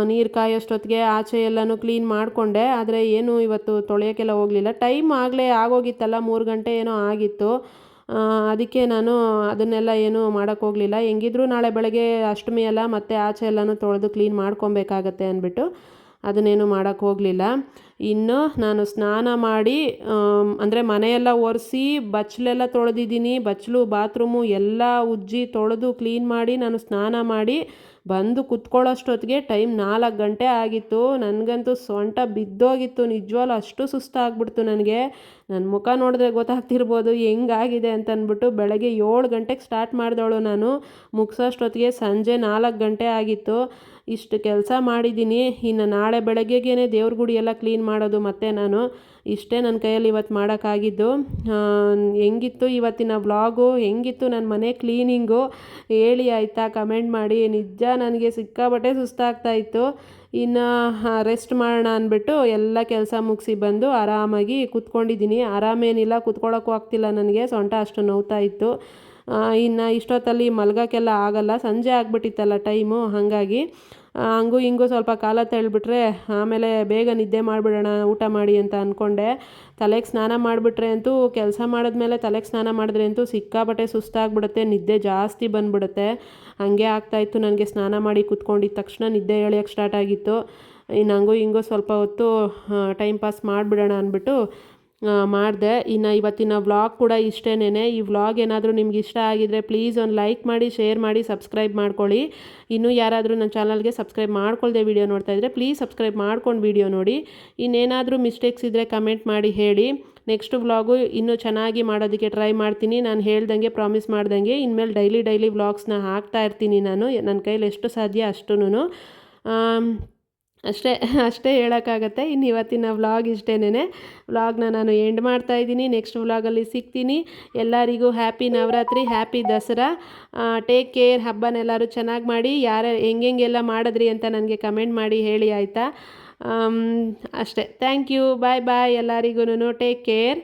ನೀರು ಕಾಯೋಷ್ಟೊತ್ತಿಗೆ ಆಚೆ ಎಲ್ಲನೂ ಕ್ಲೀನ್ ಮಾಡಿಕೊಂಡೆ. ಆದರೆ ಏನು ಇವತ್ತು ತೊಳೆಯೋಕ್ಕೆಲ್ಲ ಹೋಗಲಿಲ್ಲ. ಟೈಮ್ ಆಗಲೇ ಆಗೋಗಿತ್ತಲ್ಲ, 3 ಗಂಟೆ ಏನೋ ಆಗಿತ್ತು. ಅದಕ್ಕೆ ನಾನು ಅದನ್ನೆಲ್ಲ ಏನೂ ಮಾಡೋಕ್ಕೋಗಲಿಲ್ಲ. ಹೆಂಗಿದ್ರು ನಾಳೆ ಬೆಳಗ್ಗೆ ಅಷ್ಟಮಿ ಎಲ್ಲ ಮತ್ತು ಆಚೆ ಎಲ್ಲನೂ ತೊಳೆದು ಕ್ಲೀನ್ ಮಾಡ್ಕೊಬೇಕಾಗತ್ತೆ ಅಂದ್ಬಿಟ್ಟು ಅದನ್ನೇನು ಮಾಡೋಕ್ಕೆ ಹೋಗಲಿಲ್ಲ. ಇನ್ನು ನಾನು ಸ್ನಾನ ಮಾಡಿ ಅಂದರೆ ಮನೆಯೆಲ್ಲ ಒರೆಸಿ ಬಚ್ಚಲೆಲ್ಲ ತೊಳೆದಿದ್ದೀನಿ. ಬಚ್ಚಲು ಬಾತ್ರೂಮು ಎಲ್ಲ ಉಜ್ಜಿ ತೊಳೆದು ಕ್ಲೀನ್ ಮಾಡಿ ನಾನು ಸ್ನಾನ ಮಾಡಿ ಬಂದು ಕುತ್ಕೊಳ್ಳೋಷ್ಟೊತ್ತಿಗೆ ಟೈಮ್ 4 ಗಂಟೆ ಆಗಿತ್ತು. ನನಗಂತೂ ಸೊಂಟ ಬಿದ್ದೋಗಿತ್ತು, ನಿಜವಾಗ್ಲೂ ಅಷ್ಟು ಸುಸ್ತಾಗ್ಬಿಡ್ತು ನನಗೆ. ನನ್ನ ಮುಖ ನೋಡಿದ್ರೆ ಗೊತ್ತಾಗ್ತಿರ್ಬೋದು ಹೆಂಗಾಗಿದೆ ಅಂತ ಅಂದ್ಬಿಟ್ಟು. ಬೆಳಗ್ಗೆ 7 ಗಂಟೆಗೆ ಸ್ಟಾರ್ಟ್ ಮಾಡಿದವಳು ನಾನು, ಮುಗಿಸೋಷ್ಟೊತ್ತಿಗೆ ಸಂಜೆ 4 ಗಂಟೆ ಆಗಿತ್ತು. ಇಷ್ಟು ಕೆಲಸ ಮಾಡಿದ್ದೀನಿ. ಇನ್ನು ನಾಳೆ ಬೆಳಗ್ಗೆಗೇ ದೇವ್ರ ಗುಡಿ ಎಲ್ಲ ಕ್ಲೀನ್ ಮಾಡೋದು ಮತ್ತೆ ನಾನು. ಇಷ್ಟೇ ನನ್ನ ಕೈಯಲ್ಲಿ ಇವತ್ತು ಮಾಡೋಕ್ಕಾಗಿದ್ದು. ಹೆಂಗಿತ್ತು ಇವತ್ತಿನ ವ್ಲಾಗು, ಹೆಂಗಿತ್ತು ನನ್ನ ಮನೆ ಕ್ಲೀನಿಂಗು ಹೇಳಿ ಆಯಿತಾ, ಕಮೆಂಟ್ ಮಾಡಿ. ನಿಜ ನನಗೆ ಸಿಕ್ಕಾಪಟ್ಟೆ ಸುಸ್ತಾಗ್ತಾಯಿತ್ತು. ಇನ್ನು ರೆಸ್ಟ್ ಮಾಡೋಣ ಅಂದ್ಬಿಟ್ಟು ಎಲ್ಲ ಕೆಲಸ ಮುಗಿಸಿ ಬಂದು ಆರಾಮಾಗಿ ಕೂತ್ಕೊಂಡಿದ್ದೀನಿ. ಆರಾಮೇನಿಲ್ಲ, ಕೂತ್ಕೊಳ್ಳೋಕ್ಕೂ ಆಗ್ತಿಲ್ಲ ನನಗೆ, ಸೊಂಟ ಅಷ್ಟು ನೋವ್ತಾ ಇತ್ತು. ಇನ್ನು ಇಷ್ಟೊತ್ತಲ್ಲಿ ಮಲ್ಗೋಕ್ಕೆಲ್ಲ ಆಗಲ್ಲ, ಸಂಜೆ ಆಗಿಬಿಟ್ಟಿತ್ತಲ್ಲ ಟೈಮು. ಹಾಗಾಗಿ ಹಂಗೂ ಹಿಂಗೂ ಸ್ವಲ್ಪ ಕಾಲ ತಳ್ಳಿಬಿಟ್ರೆ ಆಮೇಲೆ ಬೇಗ ನಿದ್ದೆ ಮಾಡಿಬಿಡೋಣ ಊಟ ಮಾಡಿ ಅಂತ ಅಂದ್ಕೊಂಡೆ. ತಲೆಗೆ ಸ್ನಾನ ಮಾಡಿಬಿಟ್ರೆ ಅಂತೂ, ಕೆಲಸ ಮಾಡಿದ್ಮೇಲೆ ತಲೆಗೆ ಸ್ನಾನ ಮಾಡಿದ್ರೆ ಅಂತೂ ಸಿಕ್ಕಾಪಟ್ಟೆ ಸುಸ್ತಾಗ್ಬಿಡುತ್ತೆ, ನಿದ್ದೆ ಜಾಸ್ತಿ ಬಂದ್ಬಿಡುತ್ತೆ. ಹಾಗೆ ಆಗ್ತಾಯಿತ್ತು ನನಗೆ. ಸ್ನಾನ ಮಾಡಿ ಕೂತ್ಕೊಂಡಿದ್ದ ತಕ್ಷಣ ನಿದ್ದೆ ಎಳೆಯೋಕ್ಕೆ ಸ್ಟಾರ್ಟ್ ಆಗಿತ್ತು. ಇನ್ನು ಹಂಗೂ ಹಿಂಗೂ ಸ್ವಲ್ಪ ಹೊತ್ತು ಟೈಮ್ ಪಾಸ್ ಮಾಡಿಬಿಡೋಣ ಅಂದ್ಬಿಟ್ಟು ಮಾಡಿದೆ. ಇನ್ನು ಇವತ್ತಿನ ವ್ಲಾಗ್ ಕೂಡ ಇಷ್ಟೇನೇ. ಈ ವ್ಲಾಗ್ ಏನಾದರೂ ನಿಮ್ಗೆ ಇಷ್ಟ ಆಗಿದರೆ ಪ್ಲೀಸ್ ಒಂದು ಲೈಕ್ ಮಾಡಿ, ಶೇರ್ ಮಾಡಿ, ಸಬ್ಸ್ಕ್ರೈಬ್ ಮಾಡ್ಕೊಳ್ಳಿ. ಇನ್ನೂ ಯಾರಾದರೂ ನನ್ನ ಚಾನಲ್ಗೆ ಸಬ್ಸ್ಕ್ರೈಬ್ ಮಾಡ್ಕೊಳ್ಳದೆ ವಿಡಿಯೋ ನೋಡ್ತಾ ಇದ್ದರೆ ಪ್ಲೀಸ್ ಸಬ್ಸ್ಕ್ರೈಬ್ ಮಾಡ್ಕೊಂಡು ವಿಡಿಯೋ ನೋಡಿ. ಇನ್ನೇನಾದರೂ ಮಿಸ್ಟೇಕ್ಸ್ ಇದ್ದರೆ ಕಮೆಂಟ್ ಮಾಡಿ ಹೇಳಿ. ನೆಕ್ಸ್ಟ್ ವ್ಲಾಗು ಇನ್ನೂ ಚೆನ್ನಾಗಿ ಮಾಡೋದಕ್ಕೆ ಟ್ರೈ ಮಾಡ್ತೀನಿ. ನಾನು ಹೇಳ್ದಂಗೆ, ಪ್ರಾಮಿಸ್ ಮಾಡ್ದಂಗೆ ಇನ್ಮೇಲೆ ಡೈಲಿ ವ್ಲಾಗ್ಸ್ನ ಹಾಕ್ತಾ ಇರ್ತೀನಿ ನಾನು, ನನ್ನ ಕೈಲಿ ಎಷ್ಟು ಸಾಧ್ಯ ಅಷ್ಟೂ. ಅಷ್ಟೇ ಹೇಳೋಕ್ಕಾಗತ್ತೆ. ಇನ್ನು ಇವತ್ತಿನ ವ್ಲಾಗ್ ಇಷ್ಟೇನೇ. ವ್ಲಾಗ್ನ ನಾನು ಎಂಡ್ ಮಾಡ್ತಾಯಿದ್ದೀನಿ. ನೆಕ್ಸ್ಟ್ ವ್ಲಾಗಲ್ಲಿ ಸಿಗ್ತೀನಿ. ಎಲ್ಲರಿಗೂ happy Navratri, happy Dasara. Take care. ಹಬ್ಬನೆಲ್ಲರೂ ಚೆನ್ನಾಗಿ ಮಾಡಿ. ಹೆಂಗೆಲ್ಲ ಮಾಡಿದ್ರಿ ಅಂತ ನನಗೆ ಕಮೆಂಟ್ ಮಾಡಿ ಹೇಳಿ ಆಯಿತಾ. ಅಷ್ಟೇ. Thank you. ಬಾಯ್ ಎಲ್ಲರಿಗೂ. Take care.